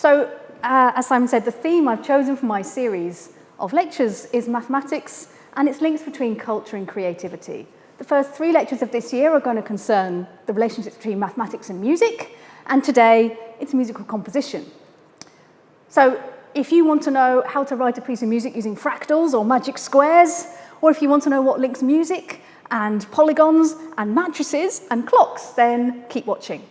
So, as Simon said, the theme I've chosen for my series of lectures is mathematics and its links between culture and creativity. The first 3 lectures of this year are going to concern the relationships between mathematics and music, and today it's musical composition. So if you want to know how to write a piece of music using fractals or magic squares, or if you want to know what links music and polygons and matrices and clocks, then keep watching.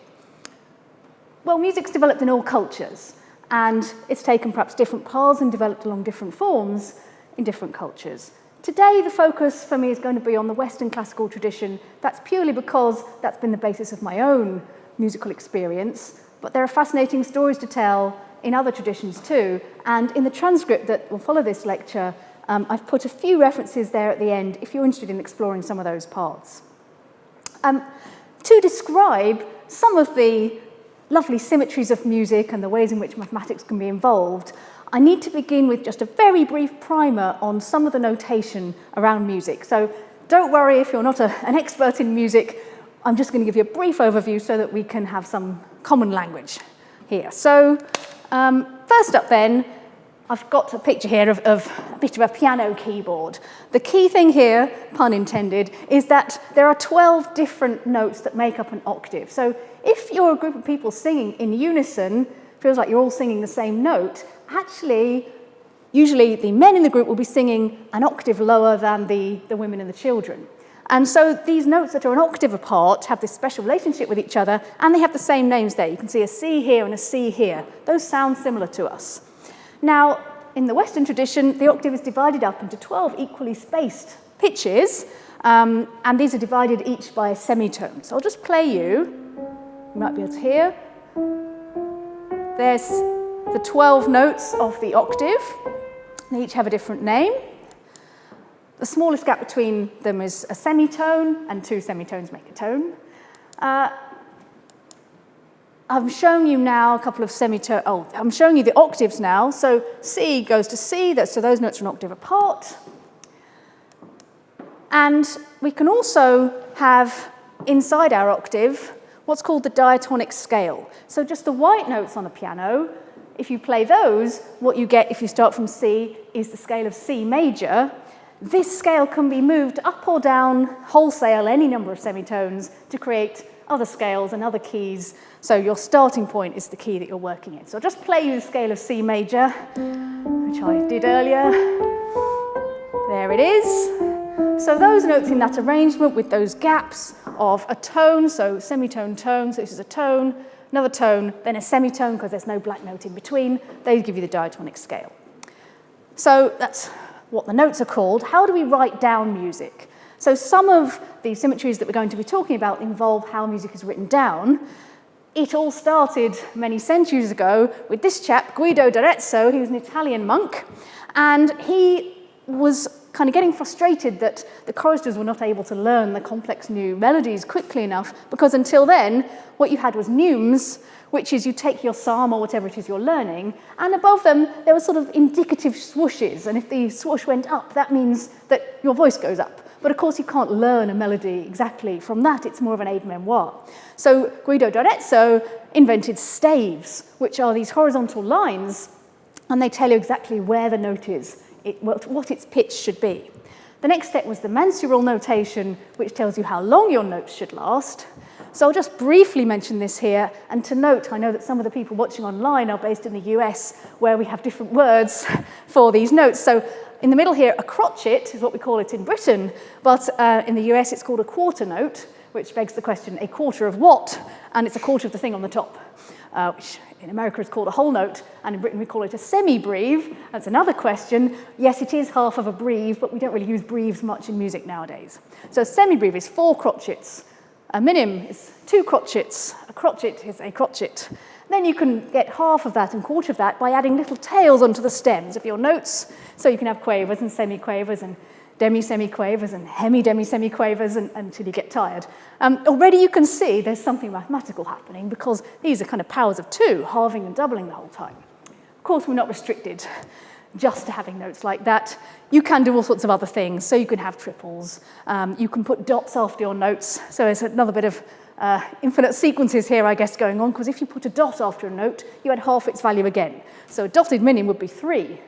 Well, music's developed in all cultures, and it's taken perhaps different paths and developed along different forms in different cultures. Today, the focus for me is going to be on the Western classical tradition. That's purely because that's been the basis of my own musical experience, but there are fascinating stories to tell in other traditions too, and in the transcript that will follow this lecture, I've put a few references there at the end if you're interested in exploring some of those parts. To describe some of the lovely symmetries of music and the ways in which mathematics can be involved, I need to begin with just a very brief primer on some of the notation around music. So don't worry if you're not an expert in music, I'm just going to give you a brief overview so that we can have some common language here. So first up then, I've got a picture here of a bit of a piano keyboard. The key thing here, pun intended, is that there are 12 different notes that make up an octave. So if you're a group of people singing in unison, feels like you're all singing the same note, actually, usually the men in the group will be singing an octave lower than the women and the children. And so these notes that are an octave apart have this special relationship with each other, and they have the same names there. You can see a C here and a C here. Those sound similar to us. Now, in the Western tradition, the octave is divided up into 12 equally spaced pitches, and these are divided each by a semitone. So I'll just play you might be able to hear. There's the 12 notes of the octave. They each have a different name. The smallest gap between them is a semitone, and 2 semitones make a tone. I'm showing you now a couple of semitones. Oh, I'm showing you the octaves now. So C goes to C, so those notes are an octave apart. And we can also have, inside our octave, what's called the diatonic scale. So just the white notes on a piano, if you play those, what you get if you start from C is the scale of C major. This scale can be moved up or down wholesale, any number of semitones, to create other scales and other keys. So your starting point is the key that you're working in. So I'll just play you the scale of C major, which I did earlier. There it is. So those notes in that arrangement with those gaps of a tone, so semitone tone, so this is a tone, another tone, then a semitone because there's no black note in between, they give you the diatonic scale. So that's what the notes are called. How do we write down music? So some of the symmetries that we're going to be talking about involve how music is written down. It all started many centuries ago with this chap, Guido d'Arezzo. He was an Italian monk, and he was kind of getting frustrated that the choristers were not able to learn the complex new melodies quickly enough, because until then, what you had was neumes, which is you take your psalm or whatever it is you're learning, and above them, there were sort of indicative swooshes, and if the swoosh went up, that means that your voice goes up. But of course, you can't learn a melody exactly from that. It's more of an aide-memoire. So Guido d'Arezzo invented staves, which are these horizontal lines, and they tell you exactly where the note is, what its pitch should be. The next step was the mensural notation, which tells you how long your notes should last. So I'll just briefly mention this here, and to note, I know that some of the people watching online are based in the US, where we have different words for these notes. So in the middle here, a crotchet is what we call it in Britain, but in the US it's called a quarter note, which begs the question, a quarter of what? And it's a quarter of the thing on the top, which in America is called a whole note, and in Britain we call it a semi-breve. That's another question. Yes, it is half of a breve, but we don't really use breves much in music nowadays. So a semi-breve is 4 crotchets. A minim is 2 crotchets. A crotchet is a crotchet. Then you can get half of that and quarter of that by adding little tails onto the stems of your notes. So you can have quavers and semi-quavers and demi-semi-quavers and hemi-demi-semi-quavers until you get tired. Already you can see there's something mathematical happening because these are kind of powers of 2, halving and doubling the whole time. Of course, we're not restricted just to having notes like that. You can do all sorts of other things. So you can have triples. You can put dots after your notes. So there's another bit of infinite sequences here, I guess, going on, because if you put a dot after a note, you had half its value again. So a dotted minim would be 3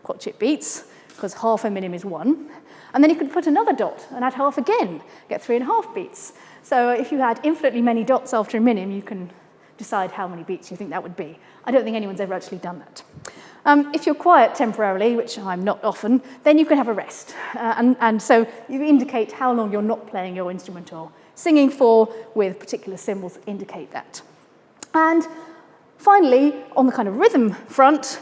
quartchit beats, because half a minim is 1. And then you could put another dot and add half again, get 3.5 beats. So if you had infinitely many dots after a minim, you can decide how many beats you think that would be. I don't think anyone's ever actually done that. If you're quiet temporarily, which I'm not often, then you can have a rest. And so you indicate how long you're not playing your instrument or singing for with particular symbols that indicate that. And finally, on the kind of rhythm front,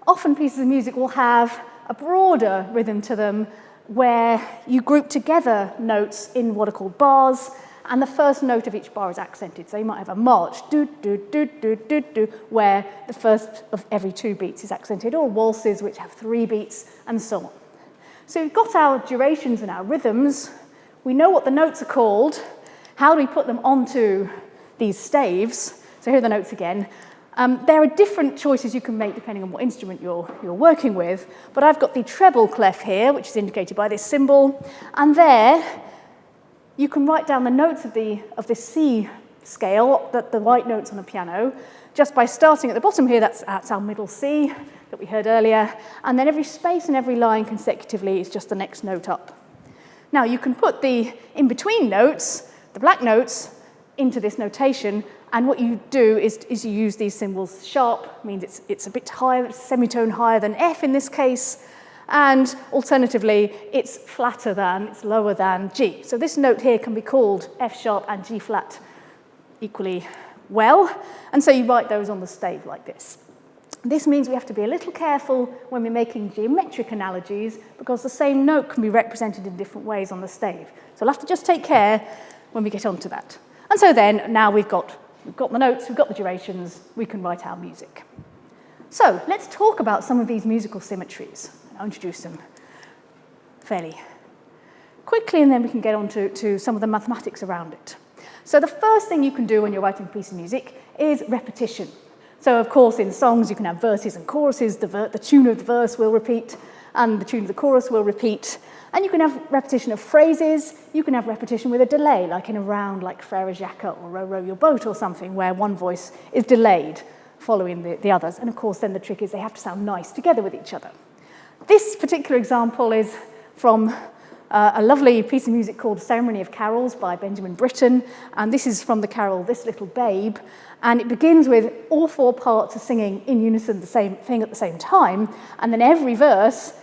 often pieces of music will have a broader rhythm to them where you group together notes in what are called bars, and the first note of each bar is accented. So you might have a march, do, do, do, do, do, do, where the first of every 2 beats is accented, or waltzes, which have 3 beats, and so on. So we've got our durations and our rhythms. We know what the notes are called. How do we put them onto these staves? So here are the notes again. There are different choices you can make depending on what instrument you're working with, but I've got the treble clef here, which is indicated by this symbol, and there you can write down the notes of the C scale, the white notes on a piano, just by starting at the bottom here. That's our middle C that we heard earlier, and then every space and every line consecutively is just the next note up. Now you can put the in-between notes, the black notes, into this notation, and what you do is you use these symbols. Sharp means it's a bit higher, it's a semitone higher than F in this case, and alternatively, it's flatter than, it's lower than G. So this note here can be called F sharp and G flat equally well, and so you write those on the stave like this. This means we have to be a little careful when we're making geometric analogies, because the same note can be represented in different ways on the stave. So we'll have to just take care when we get onto that. And so then, now we've got the notes, we've got the durations, we can write our music. So let's talk about some of these musical symmetries. I'll introduce them fairly quickly, and then we can get on to some of the mathematics around it. So the first thing you can do when you're writing a piece of music is repetition. So of course, in songs, you can have verses and choruses. The tune of the verse will repeat, and the tune of the chorus will repeat. And you can have repetition of phrases. You can have repetition with a delay, like in a round like Frère Jacques or Row, Row Your Boat or something, where one voice is delayed following the others. And of course, then the trick is they have to sound nice together with each other. This particular example is from a lovely piece of music called Ceremony of Carols by Benjamin Britten, and this is from the carol This Little Babe, and it begins with all 4 parts are singing in unison the same thing at the same time, and then every verse,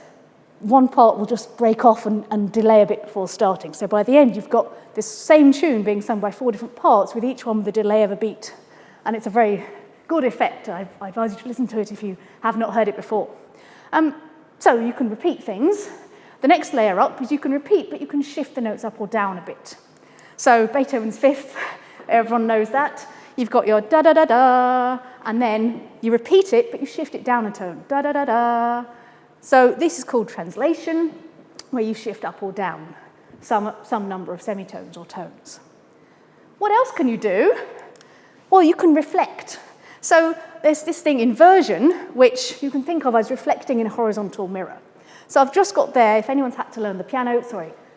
one part will just break off and delay a bit before starting. So by the end, you've got this same tune being sung by 4 different parts, with each one with a delay of a beat, and it's a very good effect. I advise you to listen to it if you have not heard it before. So you can repeat things. The next layer up is you can repeat, but you can shift the notes up or down a bit. So Beethoven's Fifth, everyone knows that. You've got your da-da-da-da, and then you repeat it, but you shift it down a tone, da-da-da-da. So this is called translation, where you shift up or down some number of semitones or tones. What else can you do? Well, you can reflect. So there's this thing, inversion, which you can think of as reflecting in a horizontal mirror. So I've just got there, if anyone's had to learn the piano,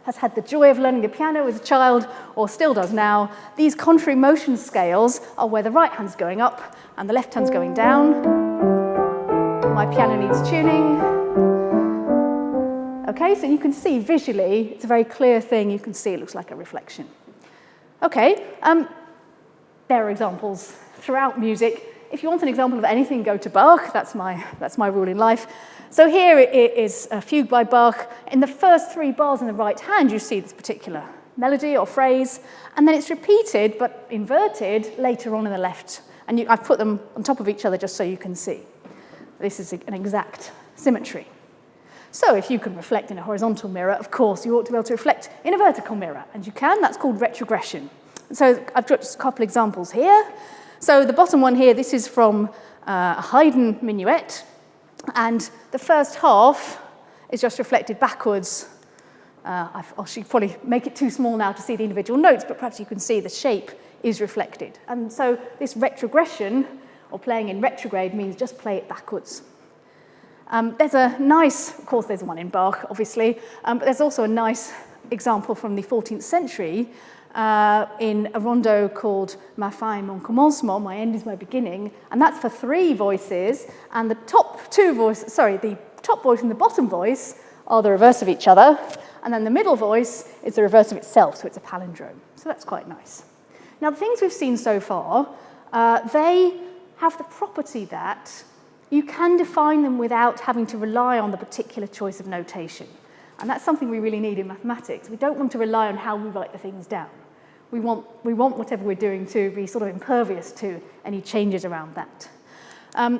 has had the joy of learning the piano as a child, or still does now, these contrary motion scales are where the right hand's going up and the left hand's going down. My piano needs tuning. Okay, so you can see visually, it's a very clear thing, you can see it looks like a reflection. Okay, there are examples throughout music. If you want an example of anything, go to Bach. That's my rule in life. So here it is a fugue by Bach. In the first 3 bars in the right hand, you see this particular melody or phrase, and then it's repeated but inverted later on in the left. And I've put them on top of each other just so you can see. This is an exact symmetry. So if you can reflect in a horizontal mirror, of course, you ought to be able to reflect in a vertical mirror, and you can. That's called retrogression. So I've got just a couple examples here. So the bottom one here, this is from a Haydn minuet, and the first half is just reflected backwards. I should probably make it too small now to see the individual notes, but perhaps you can see the shape is reflected. And so this retrogression, or playing in retrograde, means just play it backwards. There's a nice, of course there's one in Bach, obviously, but there's also a nice example from the 14th century in a rondo called Ma fin et mon commencement, my end is my beginning, and that's for 3 voices, and the top voice and the bottom voice are the reverse of each other, and then the middle voice is the reverse of itself, so it's a palindrome. So that's quite nice. Now, the things we've seen so far, they have the property that you can define them without having to rely on the particular choice of notation. And that's something we really need in mathematics. We don't want to rely on how we write the things down. We want whatever we're doing to be sort of impervious to any changes around that.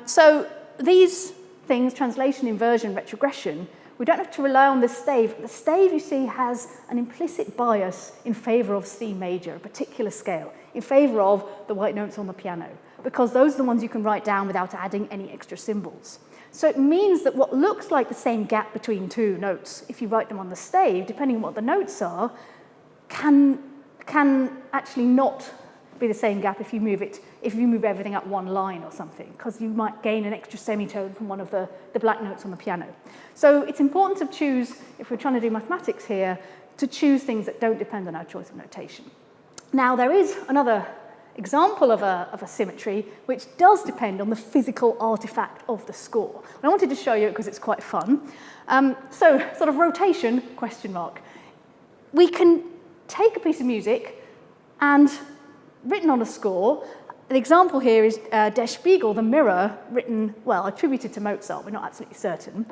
So these things, translation, inversion, retrogression, we don't have to rely on the stave. The stave, you see, has an implicit bias in favor of C major, a particular scale, in favor of the white notes on the piano, because those are the ones you can write down without adding any extra symbols. So it means that what looks like the same gap between 2 notes, if you write them on the stave, depending on what the notes are, can actually not be the same gap if you move everything up 1 line or something, because you might gain an extra semitone from one of the black notes on the piano. So it's important to choose, if we're trying to do mathematics here, to choose things that don't depend on our choice of notation. Now, there is another example of a symmetry which does depend on the physical artifact of the score. And I wanted to show you it because it's quite fun. So, sort of rotation, question mark. We can take a piece of music and written on a score. The example here is Der Spiegel, the mirror, written, well, attributed to Mozart. We're not absolutely certain.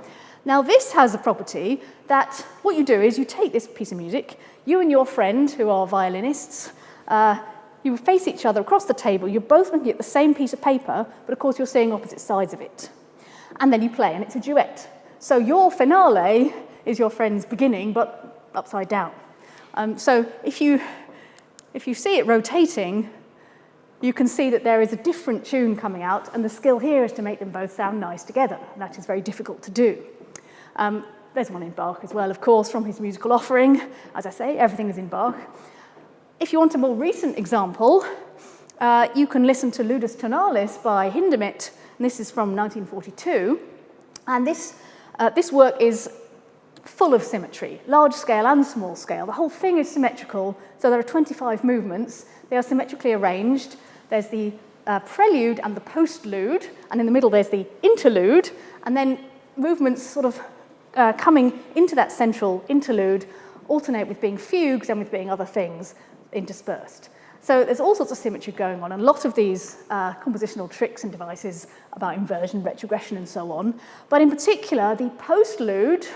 Now, this has a property that what you do is you take this piece of music, you and your friend, who are violinists, you face each other across the table. You're both looking at the same piece of paper, but of course you're seeing opposite sides of it. And then you play, and it's a duet. So your finale is your friend's beginning, but upside down. So if you see it rotating, you can see that there is a different tune coming out, and the skill here is to make them both sound nice together. And that is very difficult to do. There's one in Bach as well, of course, from his musical offering. As I say, everything is in Bach. If you want a more recent example, you can listen to Ludus Tonalis by Hindemith, and this is from 1942. And this work is full of symmetry, large scale and small scale. The whole thing is symmetrical, so there are 25 movements. They are symmetrically arranged. There's the prelude and the postlude, and in the middle there's the interlude, and then movements sort of coming into that central interlude alternate with being fugues and with being other things interspersed. So there's all sorts of symmetry going on, and a lot of these compositional tricks and devices about inversion, retrogression, and so on. But in particular, the postlude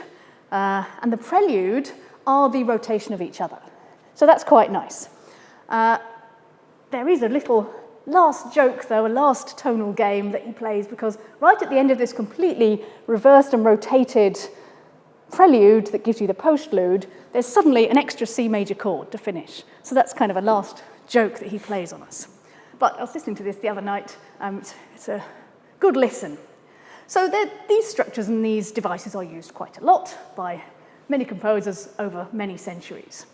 and the prelude are the rotation of each other. So that's quite nice. There is a little last joke, though, a last tonal game that he plays, because right at the end of this completely reversed and rotated prelude that gives you the postlude, there's suddenly an extra C major chord to finish. So that's kind of a last joke that he plays on us. But I was listening to this the other night. It's a good listen. So these structures and these devices are used quite a lot by many composers over many centuries.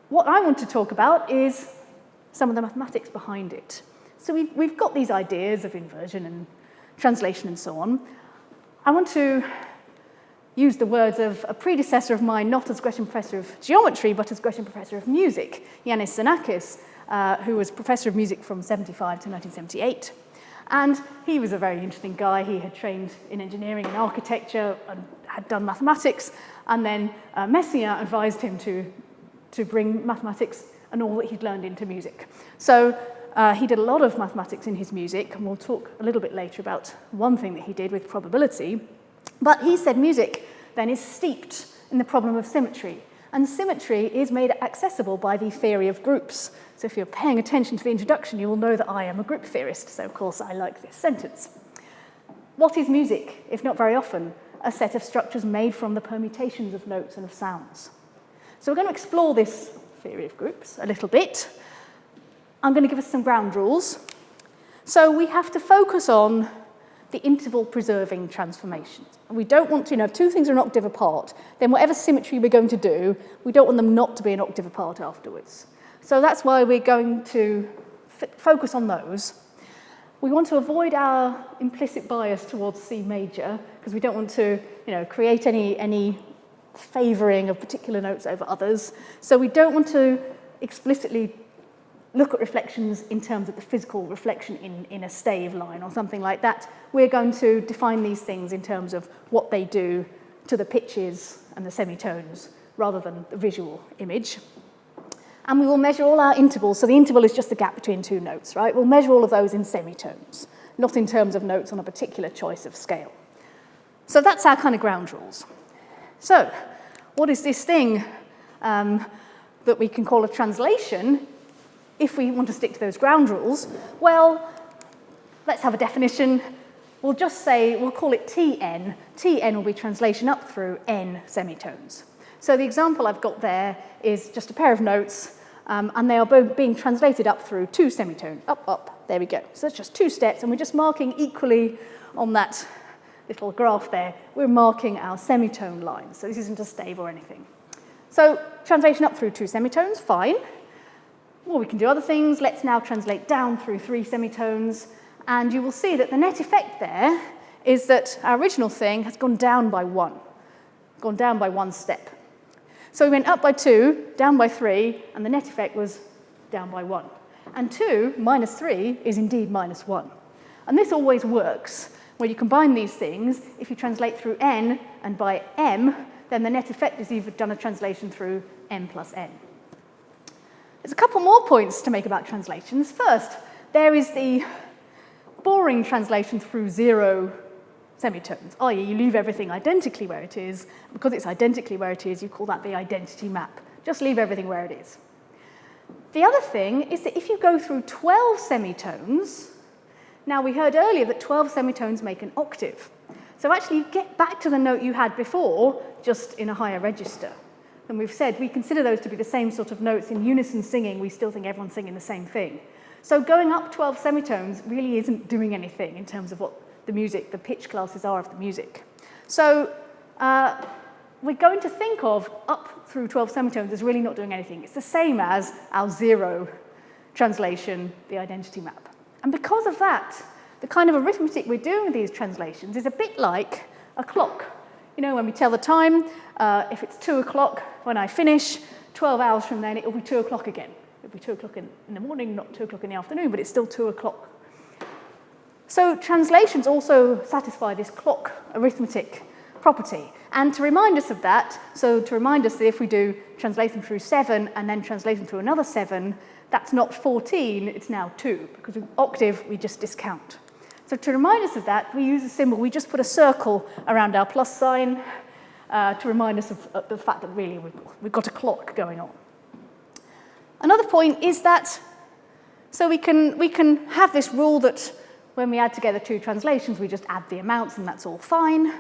What I want to talk about is some of the mathematics behind it. So we've got these ideas of inversion and translation and so on. I want to use the words of a predecessor of mine, not as Gresham Professor of Geometry, but as Gresham Professor of Music, Yannis Xenakis, who was Professor of Music from 1975 to 1978. And he was a very interesting guy. He had trained in engineering and architecture and had done mathematics. And then Messiaen advised him to bring mathematics and all that he'd learned into music. So he did a lot of mathematics in his music, and we'll talk a little bit later about one thing that he did with probability. But he said music then is steeped in the problem of symmetry. And symmetry is made accessible by the theory of groups. So if you're paying attention to the introduction, you will know that I am a group theorist. So of course I like this sentence. What is music, if not very often, a set of structures made from the permutations of notes and of sounds? So we're going to explore this theory of groups a little bit. I'm going to give us some ground rules. So we have to focus on the interval-preserving transformations. And we don't want to, if two things are an octave apart, then whatever symmetry we're going to do, we don't want them not to be an octave apart afterwards. So that's why we're going to focus on those. We want to avoid our implicit bias towards C major, because we don't want to create any favouring of particular notes over others. So we don't want to explicitly look at reflections in terms of the physical reflection in a stave line or something like that. We're going to define these things in terms of what they do to the pitches and the semitones rather than the visual image. And we will measure all our intervals. So the interval is just the gap between two notes, right? We'll measure all of those in semitones, not in terms of notes on a particular choice of scale. So that's our kind of ground rules. So what is this thing that we can call a translation if we want to stick to those ground rules? Well, let's have a definition. We'll just say, we'll call it Tn. Tn will be translation up through n semitones. So the example I've got there is just a pair of notes, and they are both being translated up through two semitones. Up, up, there we go. So that's just two steps, and we're just marking equally on that little graph there. We're marking our semitone lines. So this isn't a stave or anything. So translation up through two semitones, fine. Well, we can do other things. Let's now translate down through three semitones. And you will see that the net effect there is that our original thing has gone down by one step. So we went up by 2, down by 3, and the net effect was down by 1. And 2 minus 3 is indeed minus 1. And this always works. When you combine these things, if you translate through n and by m, then the net effect is you've done a translation through m plus n. There's a couple more points to make about translations. First, there is the boring translation through 0 semitones, i.e. you leave everything identically where it is. Because it's identically where it is, you call that the identity map. Just leave everything where it is. The other thing is that if you go through 12 semitones, now we heard earlier that 12 semitones make an octave. So actually you get back to the note you had before, just in a higher register. And we've said we consider those to be the same sort of notes. In unison singing, we still think everyone's singing the same thing. So going up 12 semitones really isn't doing anything in terms of what the music, the pitch classes are of the music. So we're going to think of up through 12 semitones as really not doing anything. It's the same as our 0 translation, the identity map. And because of that, the kind of arithmetic we're doing with these translations is a bit like a clock. You know, when we tell the time, if it's 2 o'clock when I finish, 12 hours from then, it will be 2 o'clock again. It'll be 2 o'clock in the morning, not 2 o'clock in the afternoon, but it's still 2 o'clock. So translations also satisfy this clock arithmetic property. And to remind us of that, so to remind us that if we do translation through 7 and then translation through another 7, that's not 14, it's now 2, because with octave, we just discount. So to remind us of that, we use a symbol. We just put a circle around our plus sign to remind us of the fact that really we've got a clock going on. Another point is that, so we can have this rule that when we add together two translations, we just add the amounts and that's all fine.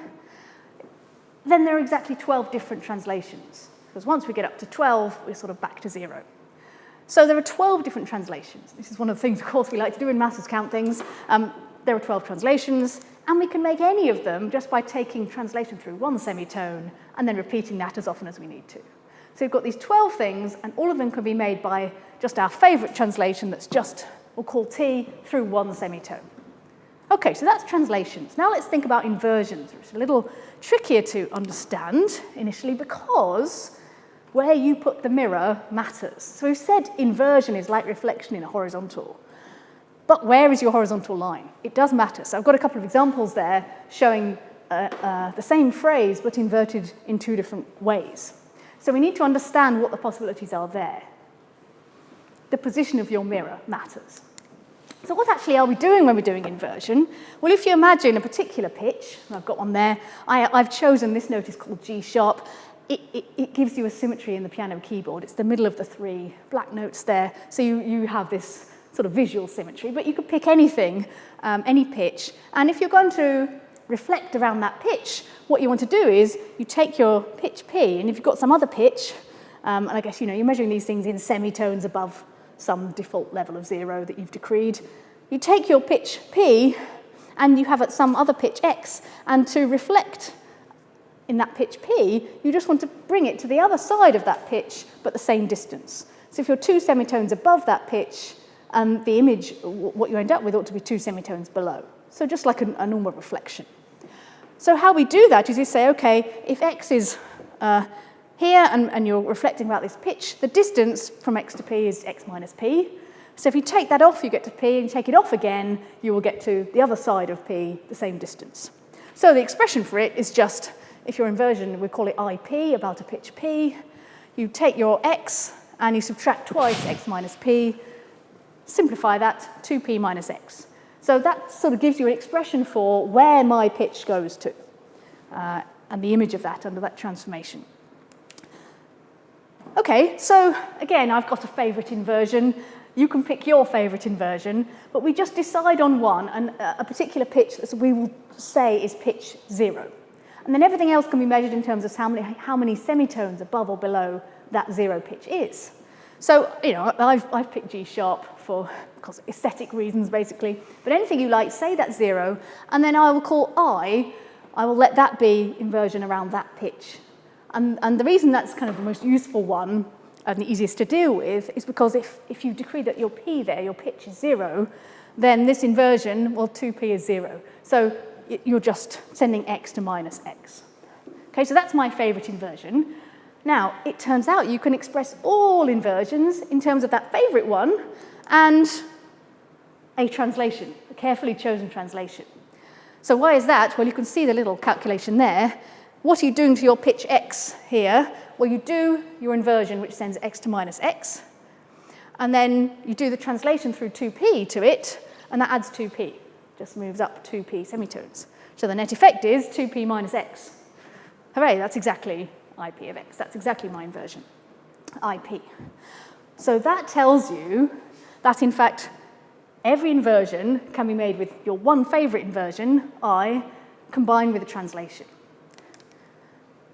Then there are exactly 12 different translations, because once we get up to 12, we're sort of back to 0. So there are 12 different translations. This is one of the things, of course, we like to do in maths is count things. There are 12 translations, and we can make any of them just by taking translation through one semitone and then repeating that as often as we need to. So we've got these 12 things, and all of them can be made by just our favourite translation that's just, we'll call T, through one semitone. Okay, so that's translations. Now let's think about inversions, which is a little trickier to understand initially because where you put the mirror matters. So we've said inversion is like reflection in a horizontal. But where is your horizontal line? It does matter. So I've got a couple of examples there showing the same phrase but inverted in two different ways. So we need to understand what the possibilities are there. The position of your mirror matters. So what actually are we doing when we're doing inversion? Well, if you imagine a particular pitch, and I've got one there, I've chosen this note is called G sharp. It gives you a symmetry in the piano keyboard. It's the middle of the three black notes there, so you have this sort of visual symmetry, but you could pick anything, any pitch, and if you're going to reflect around that pitch, what you want to do is you take your pitch P, and if you've got some other pitch, and I guess you're measuring these things in semitones above some default level of 0 that you've decreed, you take your pitch P, and you have at some other pitch X, and to reflect in that pitch P, you just want to bring it to the other side of that pitch, but the same distance. So if you're 2 semitones above that pitch, the image, what you end up with, ought to be 2 semitones below. So just like a normal reflection. So how we do that is we say, okay, if X is here, and you're reflecting about this pitch, the distance from x to p is x minus p. So if you take that off, you get to p, and you take it off again, you will get to the other side of p, the same distance. So the expression for it is just, if your inversion, we call it IP, about a pitch p. You take your x, and you subtract twice x minus p. Simplify that, 2p minus x. So that sort of gives you an expression for where my pitch goes to, and the image of that under that transformation. Okay, so again, I've got a favourite inversion. You can pick your favourite inversion, but we just decide on one, and a particular pitch that we will say is pitch 0. And then everything else can be measured in terms of how many semitones above or below that 0 pitch is. So, you know, I've picked G sharp because of aesthetic reasons, basically. But anything you like, say that's 0, and then I will call I will let that be inversion around that pitch. And the reason that's kind of the most useful one and the easiest to deal with is because if you decree that your P there, your pitch is 0, then this inversion, well, 2P is 0. So you're just sending x to minus x. Okay, so that's my favourite inversion. Now, it turns out you can express all inversions in terms of that favourite one and a translation, a carefully chosen translation. So why is that? Well, you can see the little calculation there. What are you doing to your pitch x here? Well, you do your inversion, which sends x to minus x, and then you do the translation through 2p to it, and that adds 2p. Just moves up 2p semitones. So the net effect is 2p minus x. Hooray, that's exactly IP of x. That's exactly my inversion, IP. So that tells you that, in fact, every inversion can be made with your one favourite inversion, I, combined with a translation.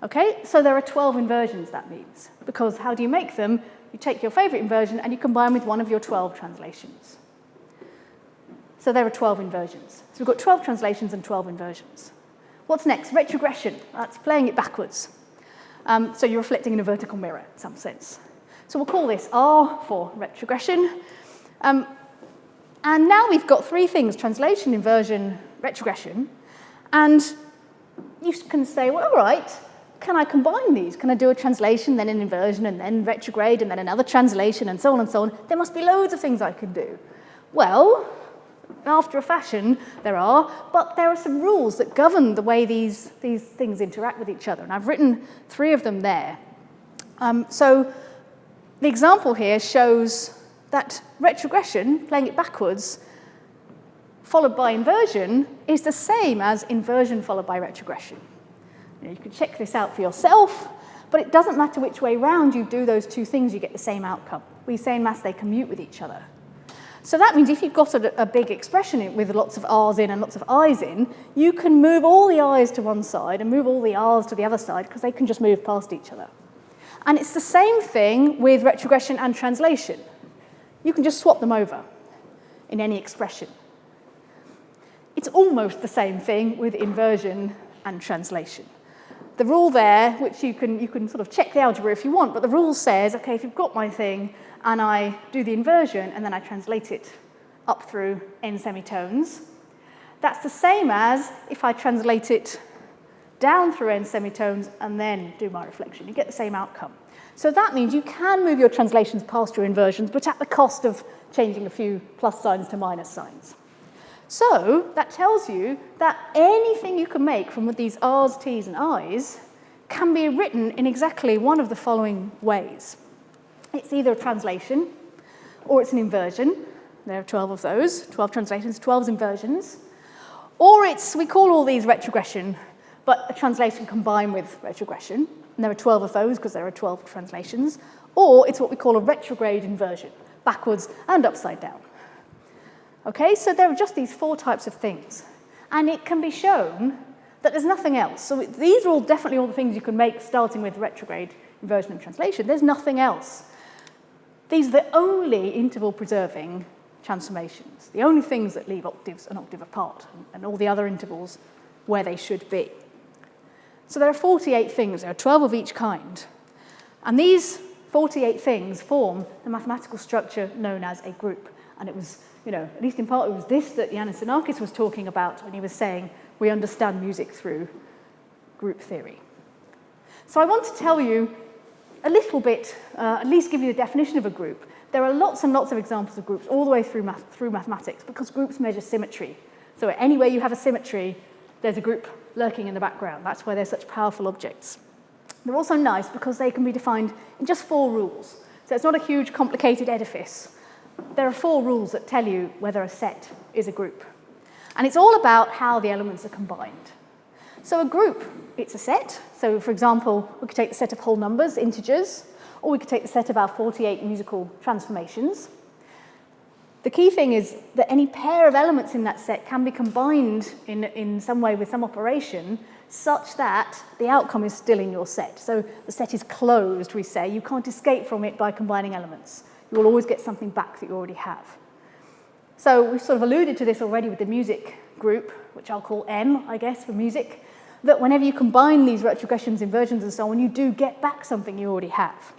Okay, so there are 12 inversions, that means, because how do you make them? You take your favourite inversion and you combine with one of your 12 translations. So there are 12 inversions. So we've got 12 translations and 12 inversions. What's next? Retrogression. That's playing it backwards. So you're reflecting in a vertical mirror, in some sense. So we'll call this R for retrogression. And now we've got three things: translation, inversion, retrogression. And you can say, well, all right, can I combine these? Can I do a translation, then an inversion, and then retrograde, and then another translation, and so on and so on? There must be loads of things I can do. Well, after a fashion, there are, but there are some rules that govern the way these things interact with each other, and I've written three of them there. So the example here shows that retrogression, playing it backwards, followed by inversion, is the same as inversion followed by retrogression. You can check this out for yourself, but it doesn't matter which way round you do those two things, you get the same outcome. We say in maths they commute with each other. So that means if you've got a big expression with lots of R's in and lots of I's in, you can move all the I's to one side and move all the R's to the other side because they can just move past each other. And it's the same thing with retrogression and translation. You can just swap them over in any expression. It's almost the same thing with inversion and translation. The rule there, which you can sort of check the algebra if you want, but the rule says, okay, if you've got my thing and I do the inversion and then I translate it up through n semitones, that's the same as if I translate it down through n semitones and then do my reflection. You get the same outcome. So that means you can move your translations past your inversions, but at the cost of changing a few plus signs to minus signs. So that tells you that anything you can make from these R's, T's, and I's can be written in exactly one of the following ways. It's either a translation or it's an inversion. There are 12 of those, 12 translations, 12 inversions. Or we call all these retrogression, but a translation combined with retrogression. And there are 12 of those because there are 12 translations. Or it's what we call a retrograde inversion, backwards and upside down. Okay, so there are just these four types of things. And it can be shown that there's nothing else. So these are definitely all the things you can make starting with retrograde, inversion, and translation. There's nothing else. These are the only interval-preserving transformations, the only things that leave octaves an octave apart, and all the other intervals where they should be. So there are 48 things. There are 12 of each kind. And these 48 things form the mathematical structure known as a group. And it was, at least in part, it was this that Yannis Xenakis was talking about when he was saying we understand music through group theory. So I want to tell you a little bit, at least give you the definition of a group. There are lots and lots of examples of groups all the way through mathematics because groups measure symmetry. So anywhere you have a symmetry, there's a group lurking in the background. That's why they're such powerful objects. They're also nice because they can be defined in just 4 rules. So it's not a huge, complicated edifice. There are 4 rules that tell you whether a set is a group. And it's all about how the elements are combined. So a group, it's a set. So for example, we could take the set of whole numbers, integers, or we could take the set of our 48 musical transformations. The key thing is that any pair of elements in that set can be combined in some way with some operation such that the outcome is still in your set. So the set is closed, we say. You can't escape from it by combining elements. You will always get something back that you already have. So we've sort of alluded to this already with the music group, which I'll call M, I guess, for music, that whenever you combine these retrogressions, inversions, and so on, you do get back something you already have.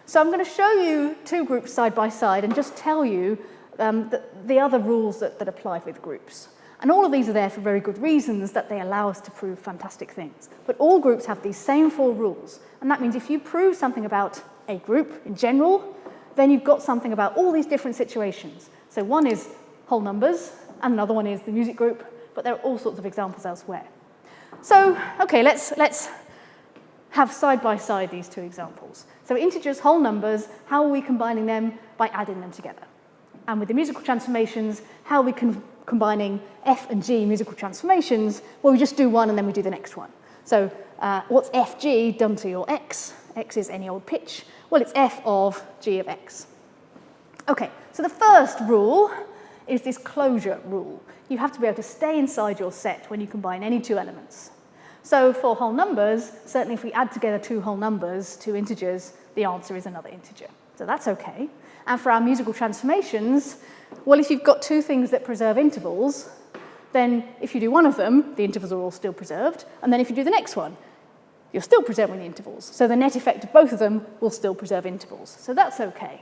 So I'm going to show you 2 groups side by side and just tell you the other rules that apply with groups. And all of these are there for very good reasons, that they allow us to prove fantastic things. But all groups have these same 4 rules. And that means if you prove something about a group in general, then you've got something about all these different situations. So one is whole numbers, and another one is the music group, but there are all sorts of examples elsewhere. So, okay, let's have side by side these 2 examples. So integers, whole numbers, how are we combining them? By adding them together. And with the musical transformations, how are we combining F and G musical transformations? Well, we just do one and then we do the next one. So what's FG done to your X? X is any old pitch. Well, it's F of G of X. Okay, so the first rule is this closure rule. You have to be able to stay inside your set when you combine any 2 elements. So for whole numbers, certainly if we add together 2 whole numbers, 2 integers, the answer is another integer. So that's okay. And for our musical transformations, well, if you've got 2 things that preserve intervals, then if you do one of them, the intervals are all still preserved. And then if you do the next one, you're still preserving the intervals. So the net effect of both of them will still preserve intervals. So that's okay.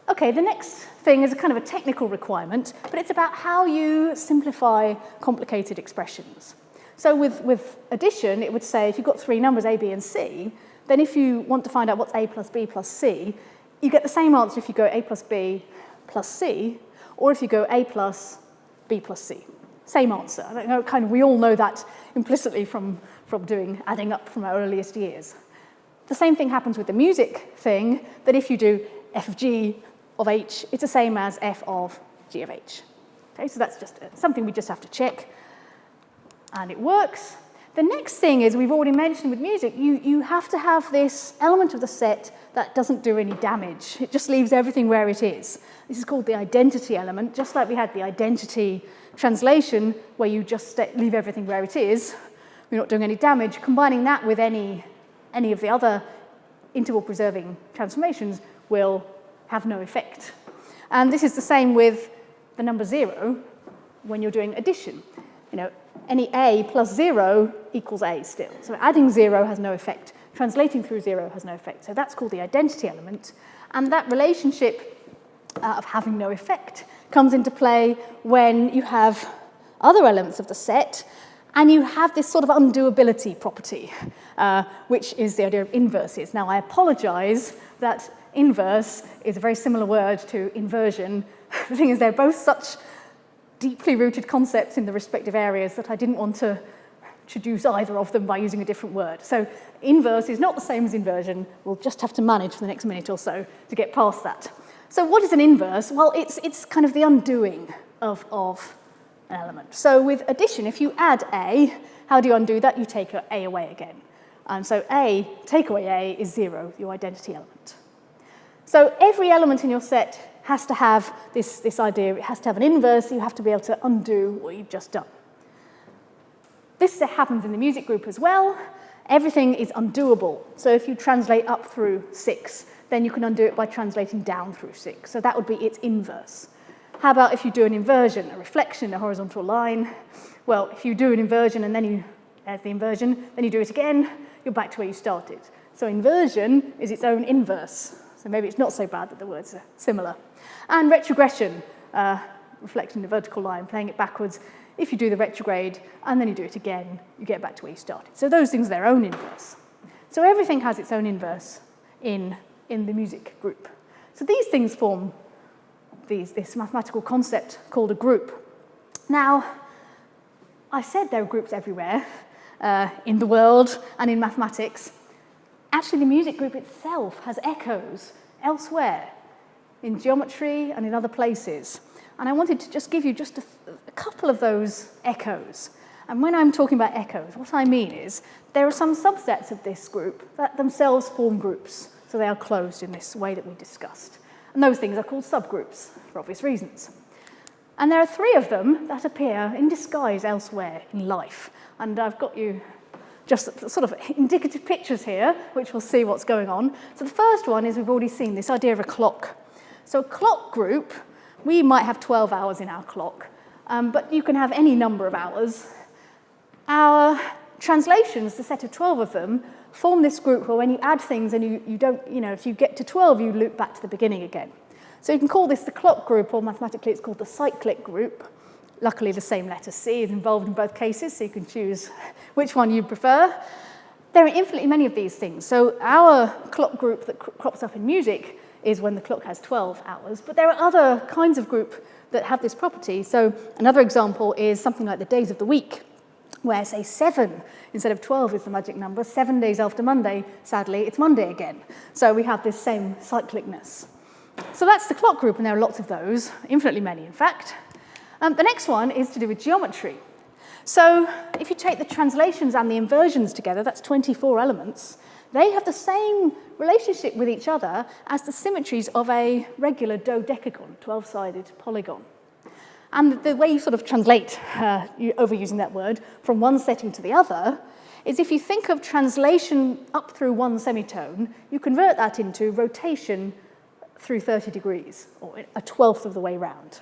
Okay, the next thing is a kind of a technical requirement, but it's about how you simplify complicated expressions. So with addition, it would say if you've got 3 numbers, A, B, and C, then if you want to find out what's A plus B plus C, you get the same answer if you go A plus B plus C, or if you go A plus B plus C. Same answer. I don't know, kind of, we all know that implicitly from doing adding up from our earliest years. The same thing happens with the music thing, that if you do F of G of H, it's the same as F of G of H. Okay, so that's just something we just have to check. And it works. The next thing is, we've already mentioned with music, you have to have this element of the set that doesn't do any damage. It just leaves everything where it is. This is called the identity element, just like we had the identity translation, where you just leave everything where it is. We're not doing any damage. Combining that with any of the other interval-preserving transformations will have no effect. And this is the same with the number 0 when you're doing addition. You know, any A plus 0 equals A still. So adding 0 has no effect. Translating through 0 has no effect. So that's called the identity element. And that relationship of having no effect comes into play when you have other elements of the set and you have this sort of undoability property, which is the idea of inverses. Now, I apologize that inverse is a very similar word to inversion. The thing is, they're both such deeply rooted concepts in the respective areas that I didn't want to introduce either of them by using a different word. So inverse is not the same as inversion. We'll just have to manage for the next minute or so to get past that. So what is an inverse? Well, it's kind of the undoing of an element. So with addition, if you add A, how do you undo that? You take A away again. And so A, take away A, is 0, your identity element. So every element in your set has to have this idea, it has to have an inverse, you have to be able to undo what you've just done. This happens in the music group as well. Everything is undoable. So if you translate up through 6, then you can undo it by translating down through 6. So that would be its inverse. How about if you do an inversion, a reflection, a horizontal line? Well, if you do an inversion and then you add the inversion, then you do it again, you're back to where you started. So inversion is its own inverse. So maybe it's not so bad that the words are similar. And retrogression, reflecting the vertical line, playing it backwards. If you do the retrograde, and then you do it again, you get back to where you started. So those things are their own inverse. So everything has its own inverse in the music group. So these things form this mathematical concept called a group. Now, I said there are groups everywhere in the world and in mathematics. Actually, the music group itself has echoes elsewhere, in geometry and in other places. And I wanted to just give you just a couple of those echoes. And when I'm talking about echoes, what I mean is there are some subsets of this group that themselves form groups. So they are closed in this way that we discussed. And those things are called subgroups for obvious reasons. And there are 3 of them that appear in disguise elsewhere in life. And I've got you just sort of indicative pictures here, which we'll see what's going on. So the first one is we've already seen this idea of a clock. So a clock group, we might have 12 hours in our clock, but you can have any number of hours. Our translations, the set of 12 of them, form this group where when you add things and you don't, if you get to 12, you loop back to the beginning again. So you can call this the clock group, or mathematically it's called the cyclic group. Luckily, the same letter C is involved in both cases, so you can choose which one you prefer. There are infinitely many of these things. So our clock group that crops up in music is when the clock has 12 hours, but there are other kinds of group that have this property. So another example is something like the days of the week, where, say, 7 instead of 12 is the magic number. 7 days after Monday, sadly, it's Monday again. So we have this same cyclicness. So that's the clock group, and there are lots of those, infinitely many, in fact. The next one is to do with geometry. So if you take the translations and the inversions together, that's 24 elements, they have the same relationship with each other as the symmetries of a regular dodecagon, 12-sided polygon. And the way you sort of translate, overusing that word, from one setting to the other, is if you think of translation up through one semitone, you convert that into rotation through 30 degrees, or a 12th of the way round.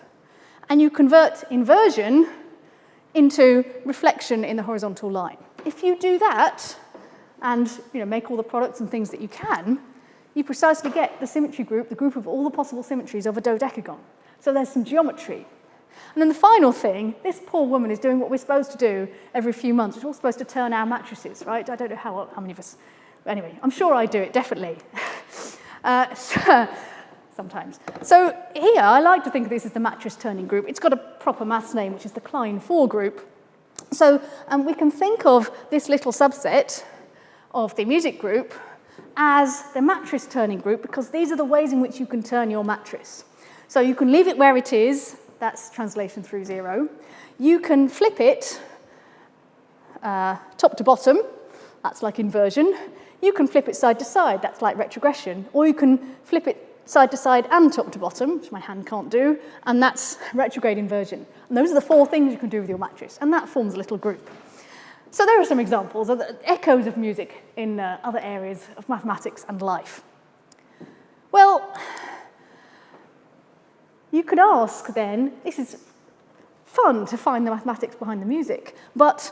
And you convert inversion into reflection in the horizontal line. If you do that, and make all the products and things that you can, you precisely get the symmetry group, the group of all the possible symmetries of a dodecagon. So there's some geometry. And then the final thing, this poor woman is doing what we're supposed to do every few months. We're all supposed to turn our matrices, right? I don't know how many of us, anyway, I'm sure I do it, definitely. Sometimes. So here, I like to think of this as the mattress turning group. It's got a proper maths name, which is the Klein-4 group. So we can think of this little subset of the music group as the mattress turning group, because these are the ways in which you can turn your mattress. So you can leave it where it is, that's translation through 0. You can flip it top to bottom, that's like inversion. You can flip it side to side, that's like retrogression. Or you can flip it side to side and top to bottom, which my hand can't do, and that's retrograde inversion. And those are the 4 things you can do with your mattress, and that forms a little group. So there are some examples of the echoes of music in other areas of mathematics and life. Well, you could ask then, this is fun to find the mathematics behind the music, but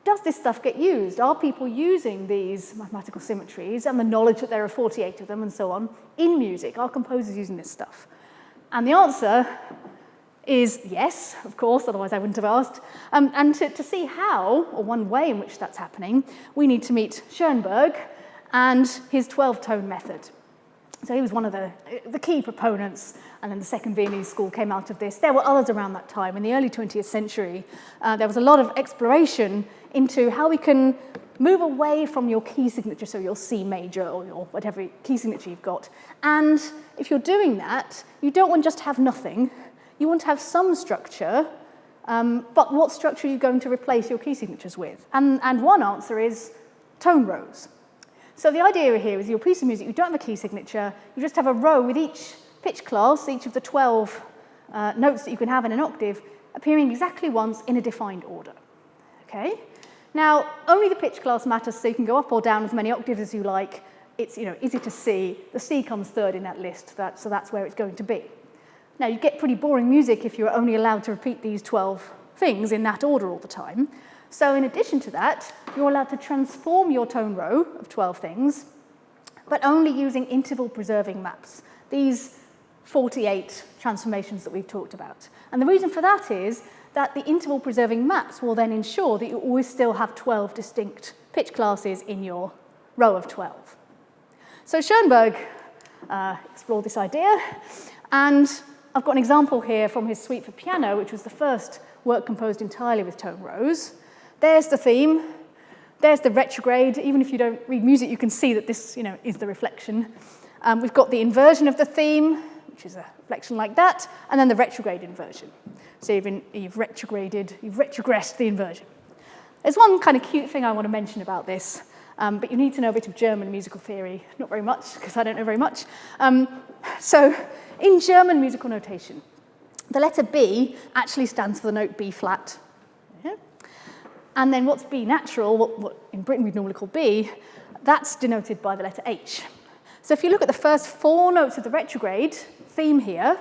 does this stuff get used? Are people using these mathematical symmetries and the knowledge that there are 48 of them and so on in music? Are composers using this stuff? And the answer is yes, of course, otherwise I wouldn't have asked. And to see how, or one way in which that's happening, we need to meet Schoenberg and his 12-tone method. So he was one of the key proponents, and then the second Viennese school came out of this. There were others around that time. In the early 20th century, there was a lot of exploration into how we can move away from your key signature, so your C major or your whatever key signature you've got. And if you're doing that, you don't want just to have nothing. You want to have some structure, but what structure are you going to replace your key signatures with? And one answer is tone rows. So the idea here is your piece of music, you don't have a key signature, you just have a row with each pitch class, each of the 12 notes that you can have in an octave, appearing exactly once in a defined order. Okay? Now, only the pitch class matters, so you can go up or down as many octaves as you like. It's, easy to see. The C comes third in that list, so that's where it's going to be. Now, you get pretty boring music if you're only allowed to repeat these 12 things in that order all the time. So in addition to that, you're allowed to transform your tone row of 12 things, but only using interval preserving maps. These 48 transformations that we've talked about. And the reason for that is that the interval preserving maps will then ensure that you always still have 12 distinct pitch classes in your row of 12. So Schoenberg explored this idea, and I've got an example here from his suite for piano, which was the first work composed entirely with tone rows. There's the theme, there's the retrograde. Even if you don't read music, you can see that this, is the reflection. We've got the inversion of the theme, which is a reflection like that, and then the retrograde inversion. So you've retrogressed the inversion. There's one kind of cute thing I want to mention about this, but you need to know a bit of German musical theory. Not very much, because I don't know very much. So in German musical notation, the letter B actually stands for the note B flat. Yeah? And then what's B natural, what in Britain we'd normally call B, that's denoted by the letter H. So if you look at the first 4 notes of the retrograde theme here,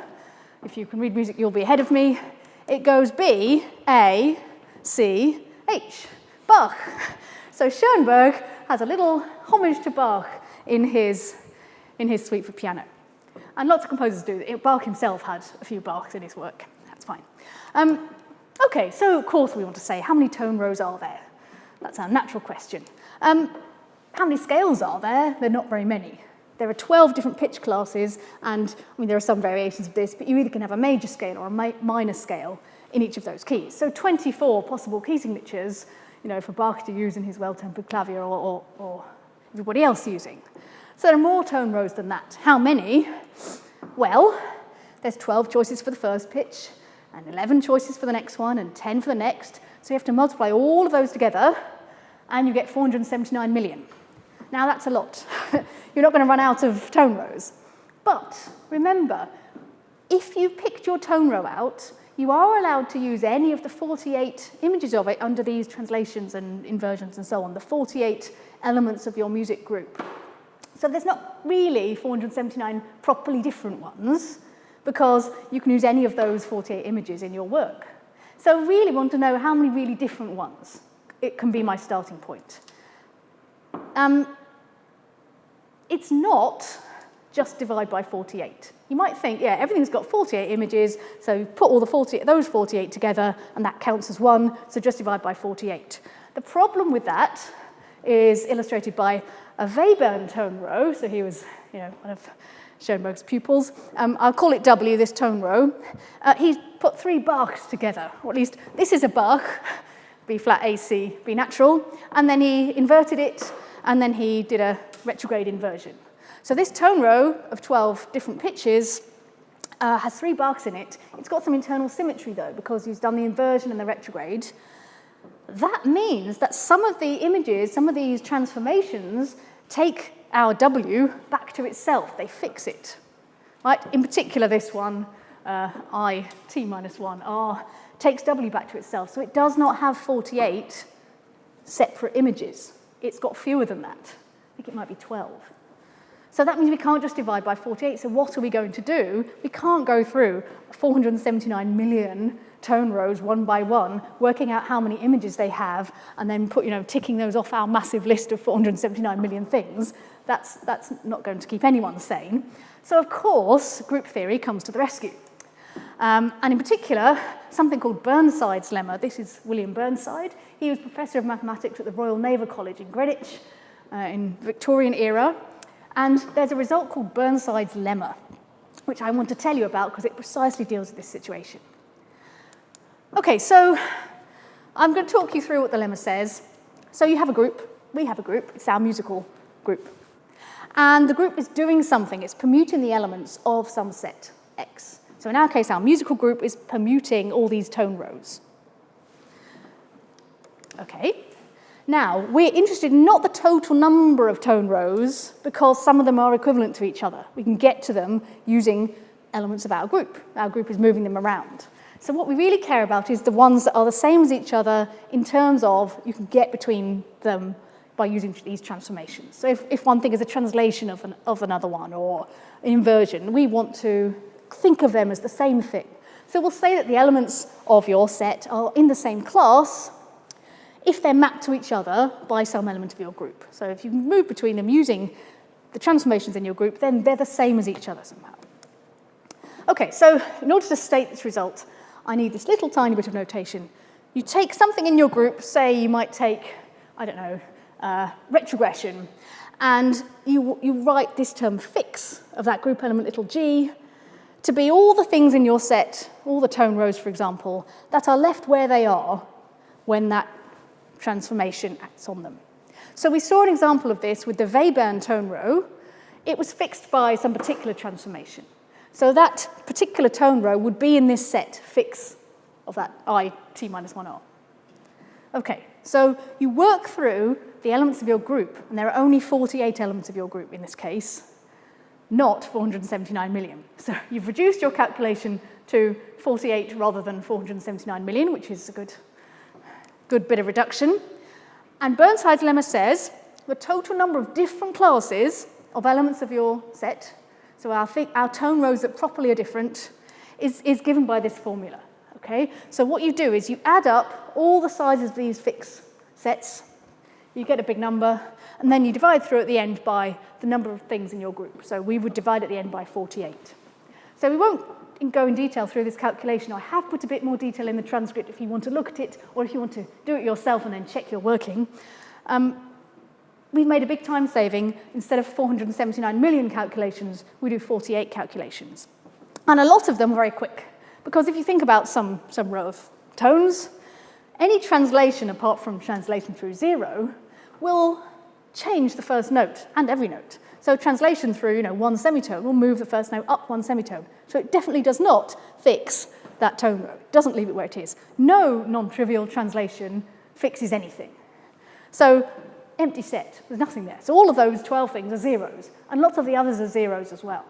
if you can read music, you'll be ahead of me. It goes B, A, C, H, Bach. So Schoenberg has a little homage to Bach in his suite for piano. And lots of composers do. Bach himself had a few Bachs in his work. That's fine. Okay, so of course we want to say, how many tone rows are there? That's our natural question. How many scales are there? There are not very many. There are 12 different pitch classes, and there are some variations of this, but you either can have a major scale or a minor scale in each of those keys. So 24 possible key signatures, for Bach to use in his well-tempered clavier or everybody else using. So there are more tone rows than that. How many? Well, there's 12 choices for the first pitch, and 11 choices for the next one, and 10 for the next. So you have to multiply all of those together, and you get 479 million. Now that's a lot. You're not going to run out of tone rows. But remember, if you picked your tone row out, you are allowed to use any of the 48 images of it under these translations and inversions and so on, the 48 elements of your music group. So there's not really 479 properly different ones, because you can use any of those 48 images in your work. So I really want to know how many really different ones. It can be my starting point. It's not just divide by 48. You might think, yeah, everything's got 48 images, so put all those 48 together, and that counts as one, so just divide by 48. The problem with that is illustrated by a Webern tone row. So he was, one of Schoenberg's pupils. I'll call it W, this tone row. He put 3 Bachs together, or at least this is a Bach, B flat, A, C, B natural, and then he inverted it, and then he did a retrograde inversion. So this tone row of 12 different pitches has 3 Bachs in it. It's got some internal symmetry, though, because he's done the inversion and the retrograde. That means that some of the images, some of these transformations, take our W back to itself. They fix it. Right? In particular, this one, I, T minus 1, R, takes W back to itself. So it does not have 48 separate images. It's got fewer than that. I think it might be 12. So that means we can't just divide by 48. So what are we going to do? We can't go through 479 million tone rows one by one, working out how many images they have, and then ticking those off our massive list of 479 million things. That's not going to keep anyone sane. So of course, group theory comes to the rescue. And in particular, something called Burnside's lemma. This is William Burnside. He was professor of mathematics at the Royal Naval College in Greenwich in the Victorian era. And there's a result called Burnside's lemma, which I want to tell you about because it precisely deals with this situation. Okay, so I'm going to talk you through what the lemma says. So you have a group. We have a group. It's our musical group. And the group is doing something. It's permuting the elements of some set X. So in our case, our musical group is permuting all these tone rows. Okay. Now, we're interested in not the total number of tone rows, because some of them are equivalent to each other. We can get to them using elements of our group. Our group is moving them around. So what we really care about is the ones that are the same as each other in terms of you can get between them by using these transformations. So if one thing is a translation of another one or an inversion, we want to think of them as the same thing. So we'll say that the elements of your set are in the same class if they're mapped to each other by some element of your group. So if you move between them using the transformations in your group, then they're the same as each other somehow. Okay, so in order to state this result, I need this little tiny bit of notation. You take something in your group, say you might take, I don't know, retrogression, and you write this term fix of that group element, little g, to be all the things in your set, all the tone rows, for example, that are left where they are when that transformation acts on them. So we saw an example of this with the Webern tone row. It was fixed by some particular transformation. So that particular tone row would be in this set, fix of that I t minus 1r. Okay, so you work through the elements of your group, and there are only 48 elements of your group in this case, not 479 million. So you've reduced your calculation to 48 rather than 479 million, which is a good bit of reduction. And Burnside's lemma says the total number of different classes of elements of your set, so our tone rows that properly are different, is given by this formula. Okay? So what you do is you add up all the sizes of these fixed sets, you get a big number, and then you divide through at the end by the number of things in your group. So we would divide at the end by 48. So we won't go in detail through this calculation. I have put a bit more detail in the transcript if you want to look at it, or if you want to do it yourself and then check you're working. We've made a big time saving. Instead of 479 million calculations, we do 48 calculations. And a lot of them are very quick. Because if you think about some row of tones, any translation apart from translation through 0 will change the first note and every note. So translation through, one semitone will move the first note up one semitone. So it definitely does not fix that tone row. It doesn't leave it where it is. No non-trivial translation fixes anything. So empty set, there's nothing there. So all of those 12 things are zeros, and lots of the others are zeros as well.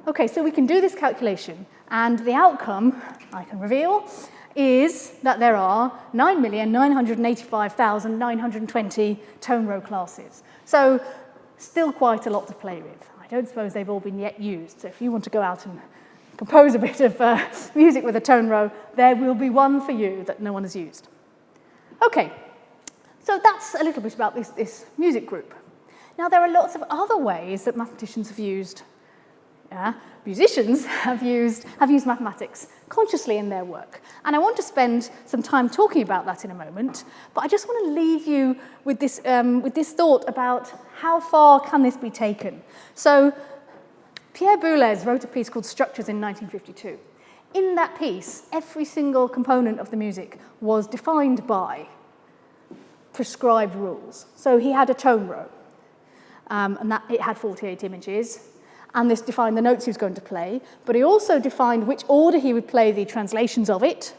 Okay, so we can do this calculation, and the outcome, I can reveal, is that there are 9,985,920 tone row classes. So still quite a lot to play with. I don't suppose they've all been yet used. So if you want to go out and compose a bit of music with a tone row, there will be one for you that no one has used. Okay, so that's a little bit about this music group. Now there are lots of other ways that mathematicians have used musicians have used mathematics consciously in their work. And I want to spend some time talking about that in a moment, but I just want to leave you with this thought about how far can this be taken. So Pierre Boulez wrote a piece called Structures in 1952. In that piece, every single component of the music was defined by prescribed rules. So he had a tone row, and that it had 48 images. And this defined the notes he was going to play, but he also defined which order he would play the translations of it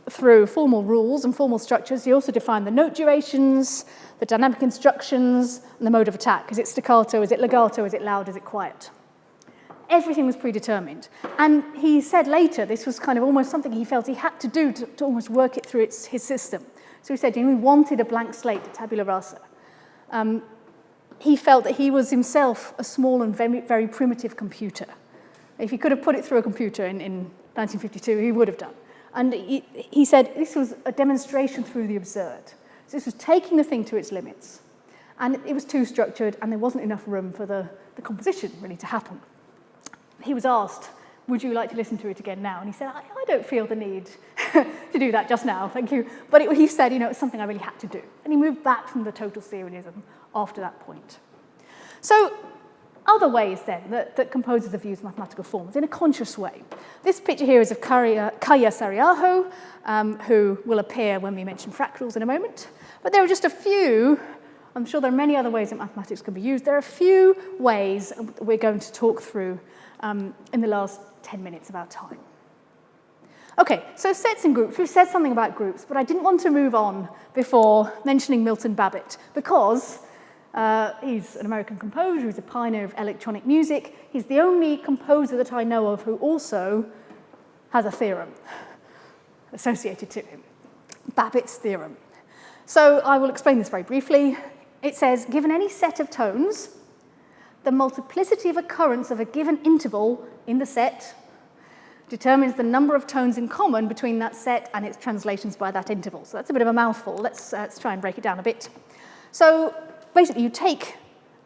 through formal rules and formal structures. He also defined the note durations, the dynamic instructions, and the mode of attack. Is it staccato, is it legato, is it loud, is it quiet? Everything was predetermined. And he said later this was kind of almost something he felt he had to do to almost work it through his system. So he said he wanted a blank slate, a tabula rasa. He felt that he was himself a small and very, very primitive computer. If he could have put it through a computer in 1952, he would have done. And he said this was a demonstration through the absurd. So this was taking the thing to its limits. And it was too structured, and there wasn't enough room for the composition really to happen. He was asked, would you like to listen to it again now? And he said, I don't feel the need to do that just now, thank you. But he said, it's something I really had to do. And he moved back from the total serialism after that point. So other ways then that composers have used mathematical forms in a conscious way. This picture here is of Kaya Sariaho, who will appear when we mention fractals in a moment. But there are just a few, I'm sure there are many other ways that mathematics can be used. There are a few ways we're going to talk through in the last 10 minutes of our time. Okay, so sets and groups. We've said something about groups, but I didn't want to move on before mentioning Milton Babbitt, because he's an American composer who's a pioneer of electronic music. He's the only composer that I know of who also has a theorem associated to him, Babbitt's theorem. So I will explain this very briefly. It says, given any set of tones, the multiplicity of occurrence of a given interval in the set determines the number of tones in common between that set and its translations by that interval. So that's a bit of a mouthful. Let's try and break it down a bit. So basically, you take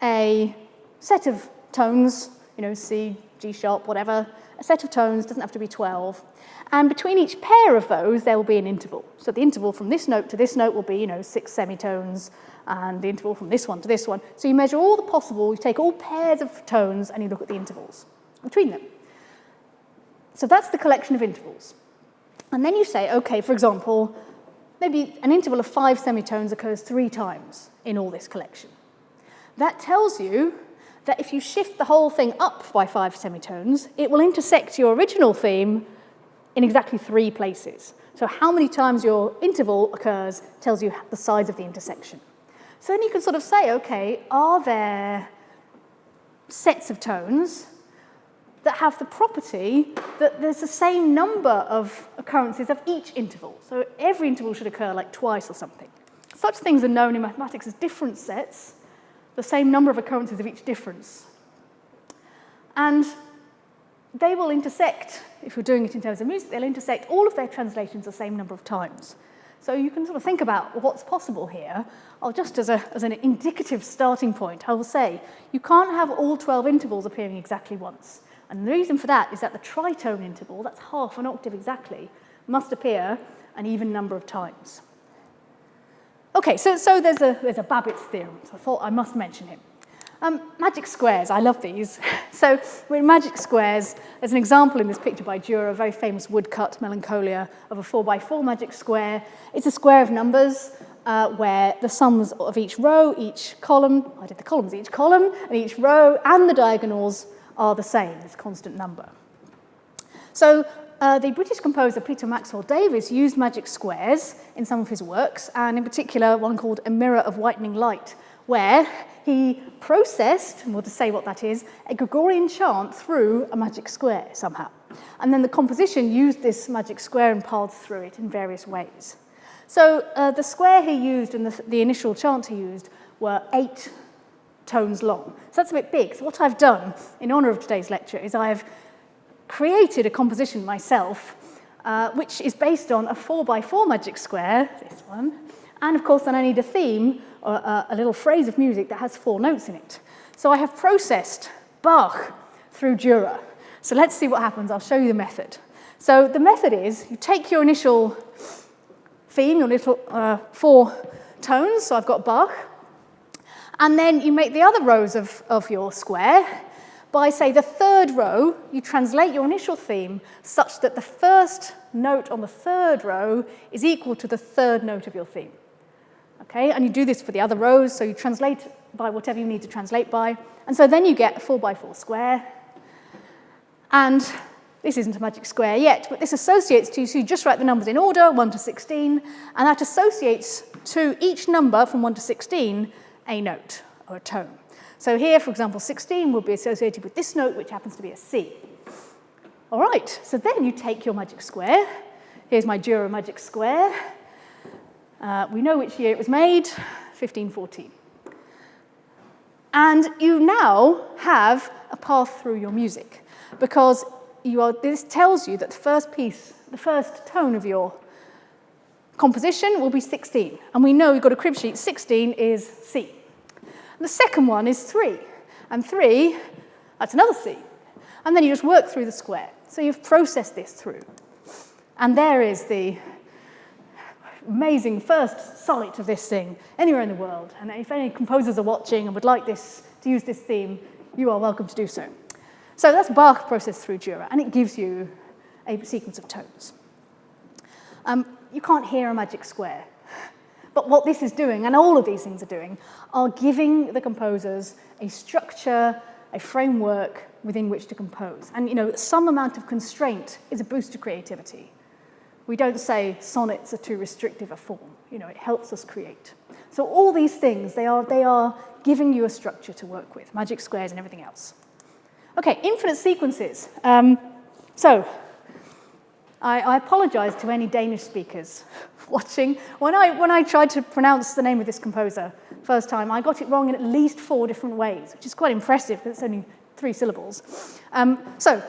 a set of tones, C, G sharp, whatever, a set of tones, doesn't have to be 12. And between each pair of those, there will be an interval. So the interval from this note to this note will be, 6 semitones, and the interval from this one to this one. So you measure all the possible, you take all pairs of tones, and you look at the intervals between them. So that's the collection of intervals. And then you say, okay, for example, maybe an interval of 5 semitones occurs 3 times in all this collection. That tells you that if you shift the whole thing up by 5 semitones, it will intersect your original theme in exactly 3 places. So how many times your interval occurs tells you the size of the intersection. So then you can sort of say, okay, are there sets of tones that have the property that there's the same number of occurrences of each interval? So every interval should occur like twice or something. Such things are known in mathematics as difference sets, the same number of occurrences of each difference. And they will intersect, if you're doing it in terms of music, they'll intersect all of their translations the same number of times. So you can sort of think about what's possible here. I'll just as an indicative starting point, I will say, you can't have all 12 intervals appearing exactly once. And the reason for that is that the tritone interval, that's half an octave exactly, must appear an even number of times. Okay, so there's a Babbitt's theorem, so I thought I must mention him. Magic squares, I love these. So in magic squares, there's an example in this picture by Dürer, a very famous woodcut, Melancholia, of a 4x4 magic square. It's a square of numbers where the sums of each row, each column, I did the columns, each column and each row and the diagonals are the same, this constant number. So the British composer Peter Maxwell Davies used magic squares in some of his works, and in particular one called A Mirror of Whitening Light, where he processed, and we'll just say what that is, a Gregorian chant through a magic square somehow. And then the composition used this magic square and paths through it in various ways. So the square he used and the initial chant he used were 8 tones long. So that's a bit big. So what I've done in honor of today's lecture is I've created a composition myself, which is based on a 4x4 magic square, this one, and of course then I need a theme, or a little phrase of music that has 4 notes in it. So I have processed Bach through Dürer. So let's see what happens. I'll show you the method. So the method is you take your initial theme, your little 4 tones, so I've got Bach, and then you make the other rows of your square. By, say, the 3rd row, you translate your initial theme such that the first note on the 3rd row is equal to the 3rd note of your theme. Okay, and you do this for the other rows, so you translate by whatever you need to translate by, and so then you get a 4x4 square. And this isn't a magic square yet, but this associates to, so you just write the numbers in order, 1 to 16, and that associates to each number from 1 to 16 a note or a tone. So here, for example, 16 will be associated with this note, which happens to be a C. All right, so then you take your magic square. Here's my Dürer magic square. We know which year it was made, 1514. And you now have a path through your music, because this tells you that the first tone of your composition will be 16. And we know we've got a crib sheet, 16 is C. The second one is 3, and 3, that's another C. And then you just work through the square. So you've processed this through. And there is the amazing first sonnet of this thing anywhere in the world. And if any composers are watching and would like this to use this theme, you are welcome to do so. So that's Bach processed through Dürer, and it gives you a sequence of tones. You can't hear a magic square. But what this is doing, and all of these things are doing, are giving the composers a structure, a framework within which to compose. And, some amount of constraint is a boost to creativity. We don't say sonnets are too restrictive a form. It helps us create. So all these things, they are giving you a structure to work with, magic squares and everything else. Okay, infinite sequences. So I apologize to any Danish speakers watching. When I tried to pronounce the name of this composer first time, I got it wrong in at least 4 different ways, which is quite impressive because it's only 3 syllables. So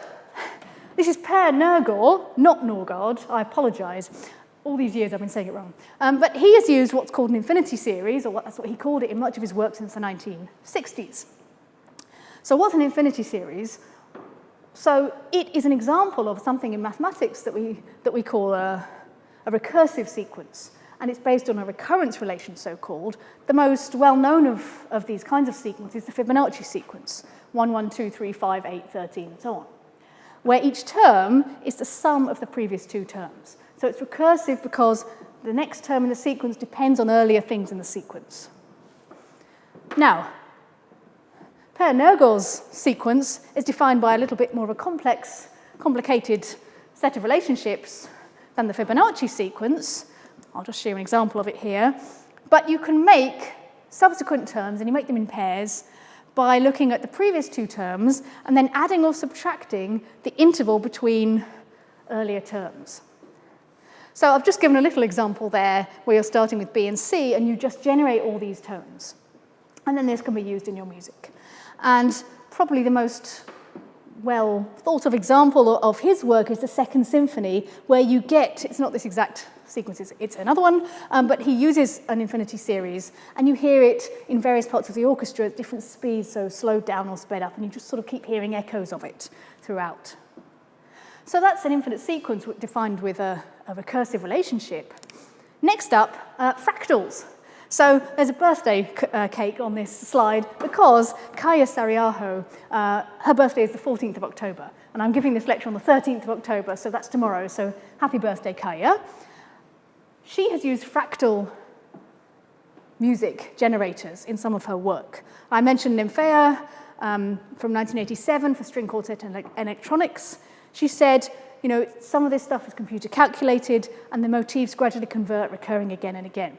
this is Per Nørgård, not Nørgård. I apologize. All these years I've been saying it wrong. But he has used what's called an infinity series, or that's what he called it in much of his work since the 1960s. So what's an infinity series? So it is an example of something in mathematics that we call a recursive sequence. And it's based on a recurrence relation, so-called. The most well-known of these kinds of sequences is the Fibonacci sequence, 1, 1, 2, 3, 5, 8, 13, and so on, where each term is the sum of the previous two terms. So it's recursive because the next term in the sequence depends on earlier things in the sequence. Now, Per Nørgård's sequence is defined by a little bit more of a complicated set of relationships than the Fibonacci sequence. I'll just show you an example of it here. But you can make subsequent terms, and you make them in pairs, by looking at the previous two terms and then adding or subtracting the interval between earlier terms. So I've just given a little example there where you're starting with B and C, and you just generate all these tones. And then this can be used in your music. And probably the most well thought of example of his work is the Second Symphony, where you get, it's not this exact sequence, it's another one, but he uses an infinity series, and you hear it in various parts of the orchestra at different speeds, so slowed down or sped up, and you just sort of keep hearing echoes of it throughout. So that's an infinite sequence defined with a recursive relationship. Next up, fractals. So there's a birthday cake on this slide because Kaija Saariaho, her birthday is the 14th of October, and I'm giving this lecture on the 13th of October, so that's tomorrow, so happy birthday, Kaija. She has used fractal music generators in some of her work. I mentioned Nymphaea from 1987 for string quartet and electronics. She said, you know, some of this stuff is computer calculated and the motifs gradually convert, recurring again and again.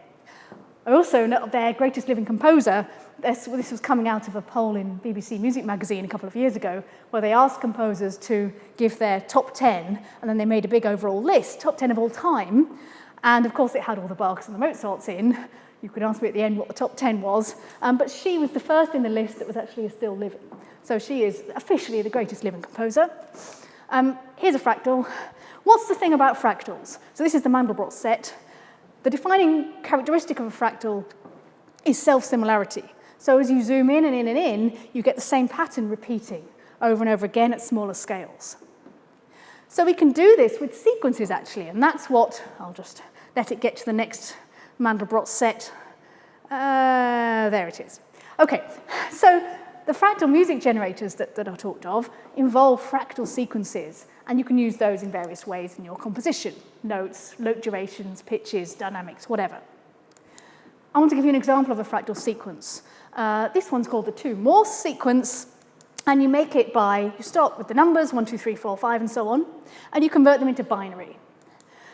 I also know their greatest living composer, this was coming out of a poll in BBC Music Magazine a couple of years ago, where they asked composers to give their top 10, and then they made a big overall list, top 10 of all time. And of course, it had all the Bachs and the Mozarts in. You could ask me at the end what the top 10 was. But she was the first in the list that was actually still living. So she is officially the greatest living composer. Here's a fractal. What's the thing about fractals? So this is the Mandelbrot set. The defining characteristic of a fractal is self-similarity. So as you zoom in and in and in, you get the same pattern repeating over and over again at smaller scales. So we can do this with sequences, actually, and that's what, I'll just let it get to the next Mandelbrot set. There it is. Okay, so the fractal music generators that I talked of involve fractal sequences, and you can use those in various ways in your composition. Notes, note durations, pitches, dynamics, whatever. I want to give you an example of a fractal sequence. This one's called the 2 Morse sequence, and you make it by, you start with the numbers, 1, 2, 3, 4, 5, and so on, and you convert them into binary.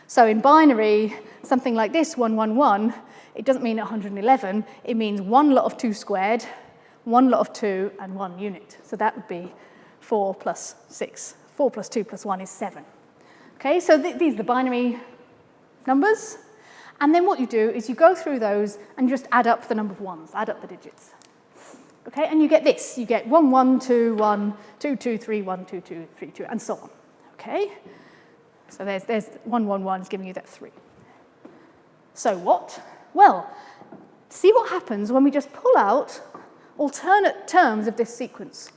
So in binary, something like this, 1, 1, 1, it doesn't mean 111, it means 1 lot of 2 squared, 1 lot of 2, and 1 unit. So that would be 4 plus 6. 4 plus 2 plus 1 is 7. Okay, so these are the binary numbers. And then what you do is you go through those and just add up the number of ones, add up the digits. Okay, and you get this. You get 1, 1, 2, 1, 2, 2, 3, 1, 2, 2, 3, 2, and so on. Okay, so there's 1, 1, 1 is giving you that 3. So what? Well, see what happens when we just pull out alternate terms of this sequence.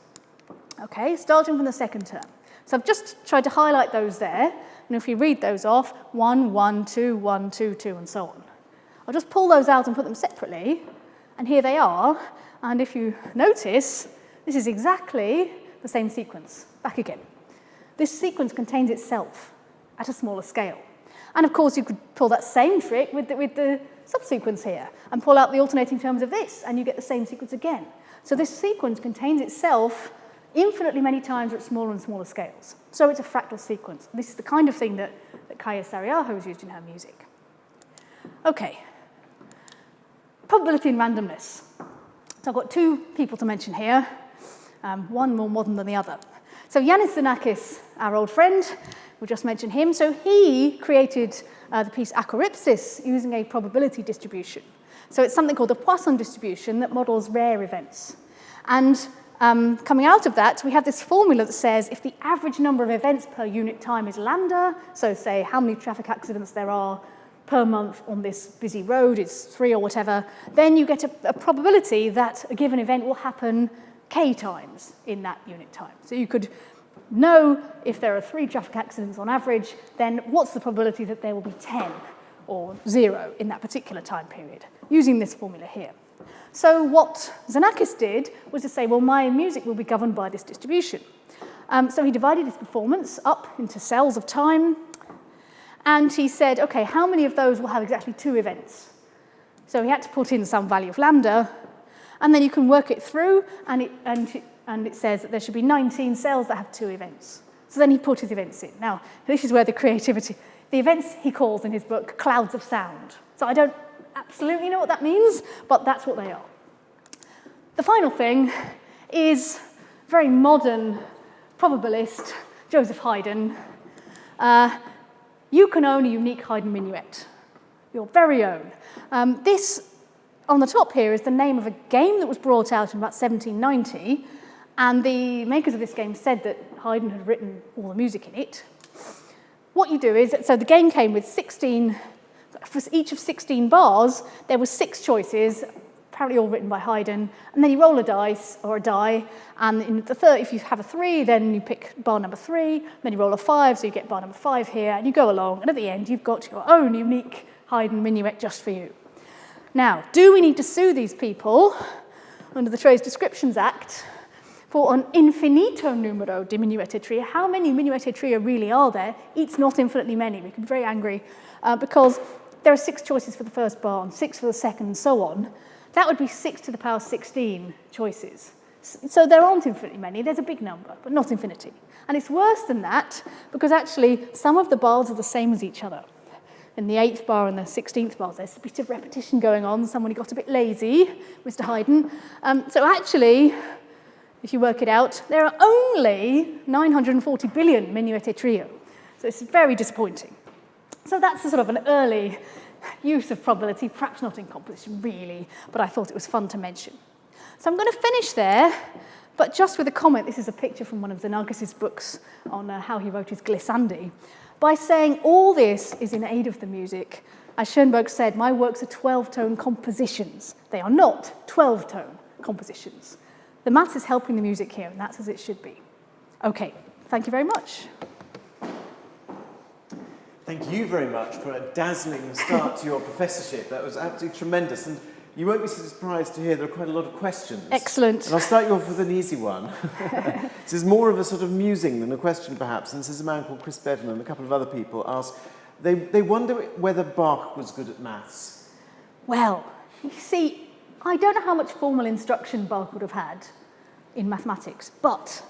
Okay, starting from the second term. So I've just tried to highlight those there, and if you read those off, 1, 1, 2, 1, 2, 2, and so on. I'll just pull those out and put them separately, and here they are. And if you notice, this is exactly the same sequence. Back again. This sequence contains itself at a smaller scale. And of course, you could pull that same trick with the subsequence here, and pull out the alternating terms of this, and you get the same sequence again. So this sequence contains itself infinitely many times at smaller and smaller scales. So it's a fractal sequence. This is the kind of thing that Kaija Saariaho has used in her music. Okay. Probability and randomness. So I've got 2 people to mention here, one more modern than the other. So Yannis Xenakis, our old friend, we just mentioned him. So he created the piece Achorypsis using a probability distribution. So it's something called the Poisson distribution that models rare events. And coming out of that, we have this formula that says if the average number of events per unit time is lambda, so say how many traffic accidents there are per month on this busy road, it's 3 or whatever, then you get a probability that a given event will happen k times in that unit time. So you could know if there are 3 traffic accidents on average, then what's the probability that there will be 10 or 0 in that particular time period, using this formula here. So what Xenakis did was to say, well, my music will be governed by this distribution. So he divided his performance up into cells of time, and he said, okay, how many of those will have exactly 2 events? So he had to put in some value of lambda, and then you can work it through, and it says that there should be 19 cells that have 2 events. So then he put his events in. Now, this is where the creativity, the events he calls in his book clouds of sound. So I don't absolutely know what that means, but that's what they are. The final thing is very modern probabilist, Joseph Haydn. You can own a unique Haydn minuet, your very own. This on the top here is the name of a game that was brought out in about 1790, and the makers of this game said that Haydn had written all the music in it. What you do is, so the game came with 16, for each of 16 bars, there were 6 choices, apparently all written by Haydn, and then you roll a dice or a die, and in the third, if you have a 3, then you pick bar number 3, then you roll a 5, so you get bar number 5 here, and you go along, and at the end, you've got your own unique Haydn minuet just for you. Now, do we need to sue these people under the Trade Descriptions Act for an infinito numero di minuette tria? How many minuette tria really are there? It's not infinitely many. We can be very angry because there are 6 choices for the first bar and 6 for the second and so on. That would be 6 to the power 16 choices. So there aren't infinitely many. There's a big number, but not infinity. And it's worse than that because actually some of the bars are the same as each other. In the 8th bar and the 16th bar, there's a bit of repetition going on. Somebody got a bit lazy, Mr. Haydn. So actually, if you work it out, there are only 940 billion minuette trio. So it's very disappointing. So that's a sort of an early use of probability, perhaps not in composition really, but I thought it was fun to mention. So I'm going to finish there, but just with a comment. This is a picture from one of Xenakis' books on how he wrote his glissandi. By saying all this is in aid of the music, as Schoenberg said, my works are 12-tone compositions. They are not 12-tone compositions. The maths is helping the music here, and that's as it should be. Okay, thank you very much. Thank you very much for a dazzling start to your professorship. That was absolutely tremendous. And you won't be surprised to hear there are quite a lot of questions. Excellent. And I'll start you off with an easy one. This is more of a sort of musing than a question, perhaps. And this is a man called Chris Bevan and a couple of other people ask, they wonder whether Bach was good at maths. Well, you see, I don't know how much formal instruction Bach would have had in mathematics, but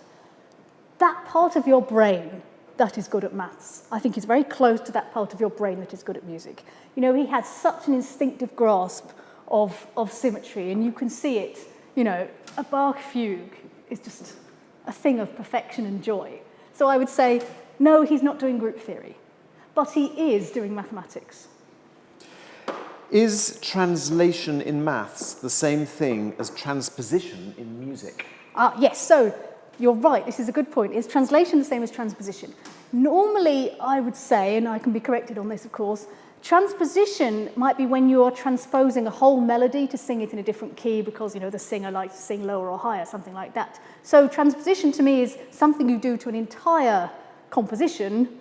that part of your brain that is good at maths, I think is very close to that part of your brain that is good at music. You know, he had such an instinctive grasp of symmetry, and you can see it. You know, a Bach fugue is just a thing of perfection and joy. So I would say, no, he's not doing group theory, but he is doing mathematics. Is translation in maths the same thing as transposition in music? Yes, so you're right, this is a good point. Is translation the same as transposition? Normally, I would say, and I can be corrected on this, of course, transposition might be when you're transposing a whole melody to sing it in a different key because, you know, the singer likes to sing lower or higher, something like that. So transposition to me is something you do to an entire composition,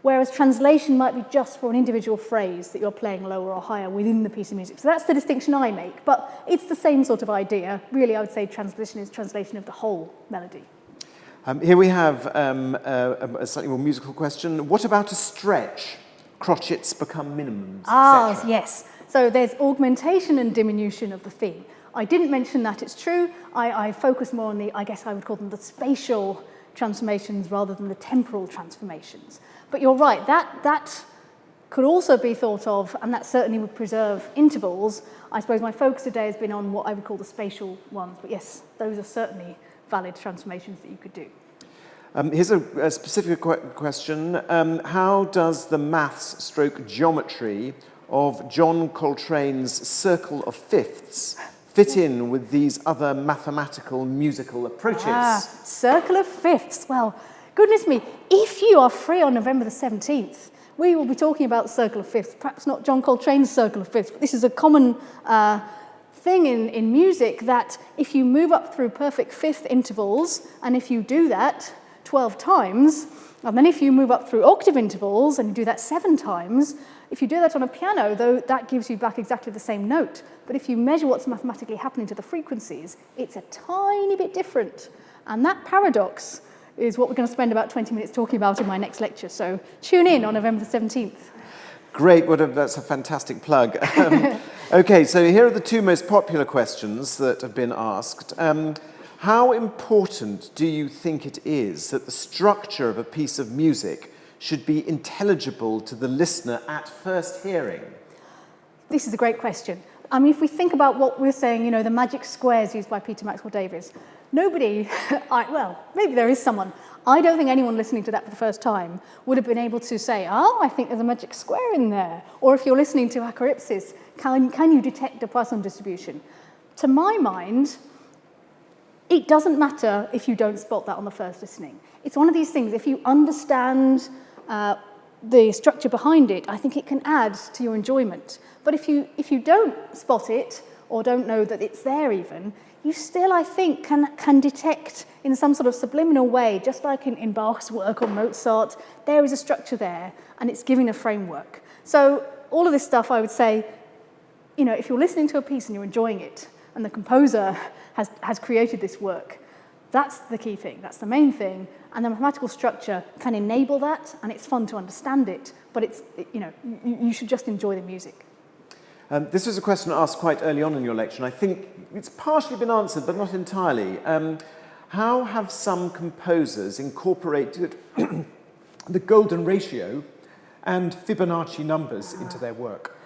whereas translation might be just for an individual phrase that you're playing lower or higher within the piece of music. So that's the distinction I make, but it's the same sort of idea. Really, I would say transposition is translation of the whole melody. Here we have a slightly more musical question. What about a stretch? Crotchets become minimums, etc. Yes. So there's augmentation and diminution of the theme. I didn't mention that, it's true. I focus more on the, I guess I would call them the spatial transformations rather than the temporal transformations. But you're right, that could also be thought of, and that certainly would preserve intervals. I suppose my focus today has been on what I would call the spatial ones, but yes, those are certainly valid transformations that you could do. Here's a specific question. How does the maths stroke geometry of John Coltrane's circle of fifths fit in with these other mathematical musical approaches? Circle of fifths. Well, goodness me, if you are free on November the 17th, we will be talking about the circle of fifths, perhaps not John Coltrane's circle of fifths, but this is a common thing in music that if you move up through perfect fifth intervals, and if you do that, 12 times, and then if you move up through octave intervals and you do that 7 times, if you do that on a piano, though, that gives you back exactly the same note. But if you measure what's mathematically happening to the frequencies, it's a tiny bit different. And that paradox is what we're going to spend about 20 minutes talking about in my next lecture. So tune in on November the 17th. Great, that's a fantastic plug. Okay, so here are the 2 most popular questions that have been asked. How important do you think it is that the structure of a piece of music should be intelligible to the listener at first hearing? This is a great question. I mean, if we think about what we're saying, the magic squares used by Peter Maxwell Davies, nobody, maybe there is someone, I don't think anyone listening to that for the first time would have been able to say, I think there's a magic square in there. Or if you're listening to apocalypsis, can you detect a Poisson distribution? To my mind, it doesn't matter if you don't spot that on the first listening. It's one of these things, if you understand the structure behind it, I think it can add to your enjoyment. But if you don't spot it, or don't know that it's there even, you still, I think, can detect in some sort of subliminal way, just like in Bach's work or Mozart, there is a structure there, and it's giving a framework. So all of this stuff, I would say, if you're listening to a piece and you're enjoying it, and the composer has created this work, that's the key thing, that's the main thing, and the mathematical structure can enable that, and it's fun to understand it, but you should just enjoy the music. This was a question asked quite early on in your lecture, and I think it's partially been answered, but not entirely. How have some composers incorporated the golden ratio and Fibonacci numbers into their work?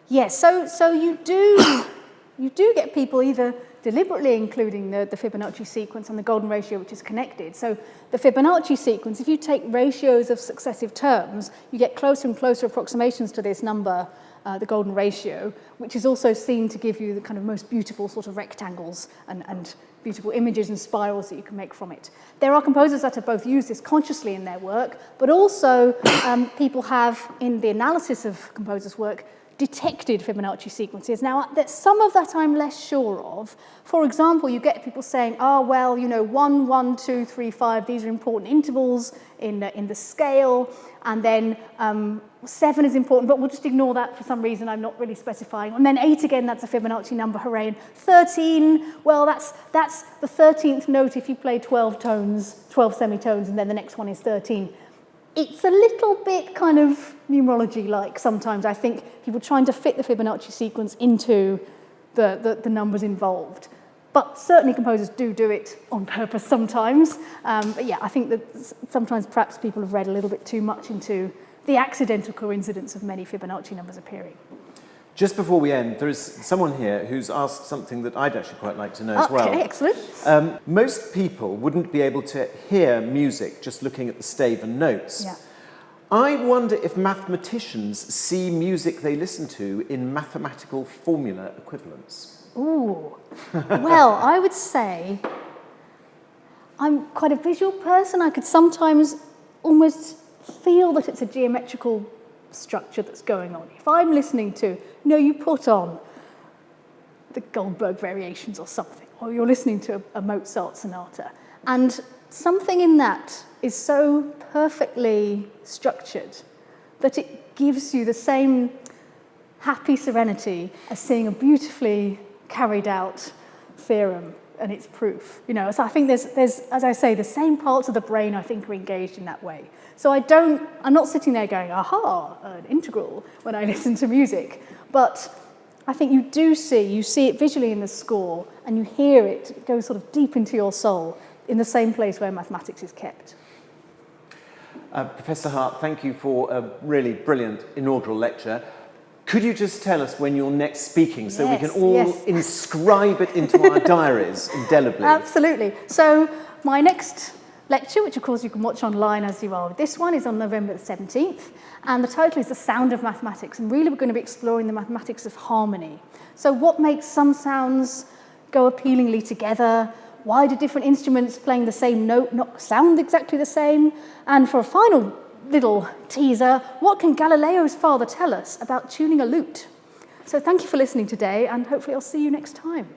Yes, so you do get people either deliberately including the Fibonacci sequence and the golden ratio, which is connected. So the Fibonacci sequence, if you take ratios of successive terms, you get closer and closer approximations to this number, the golden ratio, which is also seen to give you the kind of most beautiful sort of rectangles and beautiful images and spirals that you can make from it. There are composers that have both used this consciously in their work, but also people have, in the analysis of composers' work, detected Fibonacci sequences. Now, some of that I'm less sure of. For example, you get people saying, 1, 1, 2, 3, 5, these are important intervals in the scale, and then 7 is important, but we'll just ignore that for some reason, I'm not really specifying. And then 8 again, that's a Fibonacci number, hooray. And 13, well, that's the 13th note if you play 12 tones, 12 semitones, and then the next one is 13. It's a little bit kind of numerology-like sometimes, I think, people trying to fit the Fibonacci sequence into the numbers involved. But certainly composers do it on purpose sometimes. But yeah, I think that sometimes perhaps people have read a little bit too much into the accidental coincidence of many Fibonacci numbers appearing. Just before we end, there is someone here who's asked something that I'd actually quite like to know as well. Okay, excellent. Most people wouldn't be able to hear music just looking at the stave and notes. Yeah. I wonder if mathematicians see music they listen to in mathematical formula equivalents. Ooh. Well, I would say I'm quite a visual person. I could sometimes almost feel that it's a geometrical structure that's going on. If I'm listening to, you put on the Goldberg variations or something, or you're listening to a Mozart sonata, and something in that is so perfectly structured that it gives you the same happy serenity as seeing a beautifully carried out theorem and its proof. So I think there's, as I say, the same parts of the brain I think are engaged in that way. So I'm not sitting there going, aha, an integral when I listen to music. But I think you see it visually in the score, and you hear it go sort of deep into your soul in the same place where mathematics is kept. Professor Hart, thank you for a really brilliant inaugural lecture. Could you just tell us when you're next speaking so we can all inscribe it into our diaries indelibly? Absolutely. So my next lecture, which of course you can watch online as you are with this one, is on November the 17th, and the title is The Sound of Mathematics, and really we're going to be exploring the mathematics of harmony. So what makes some sounds go appealingly together? Why do different instruments playing the same note not sound exactly the same? And for a final little teaser, what can Galileo's father tell us about tuning a lute? So thank you for listening today, and hopefully I'll see you next time.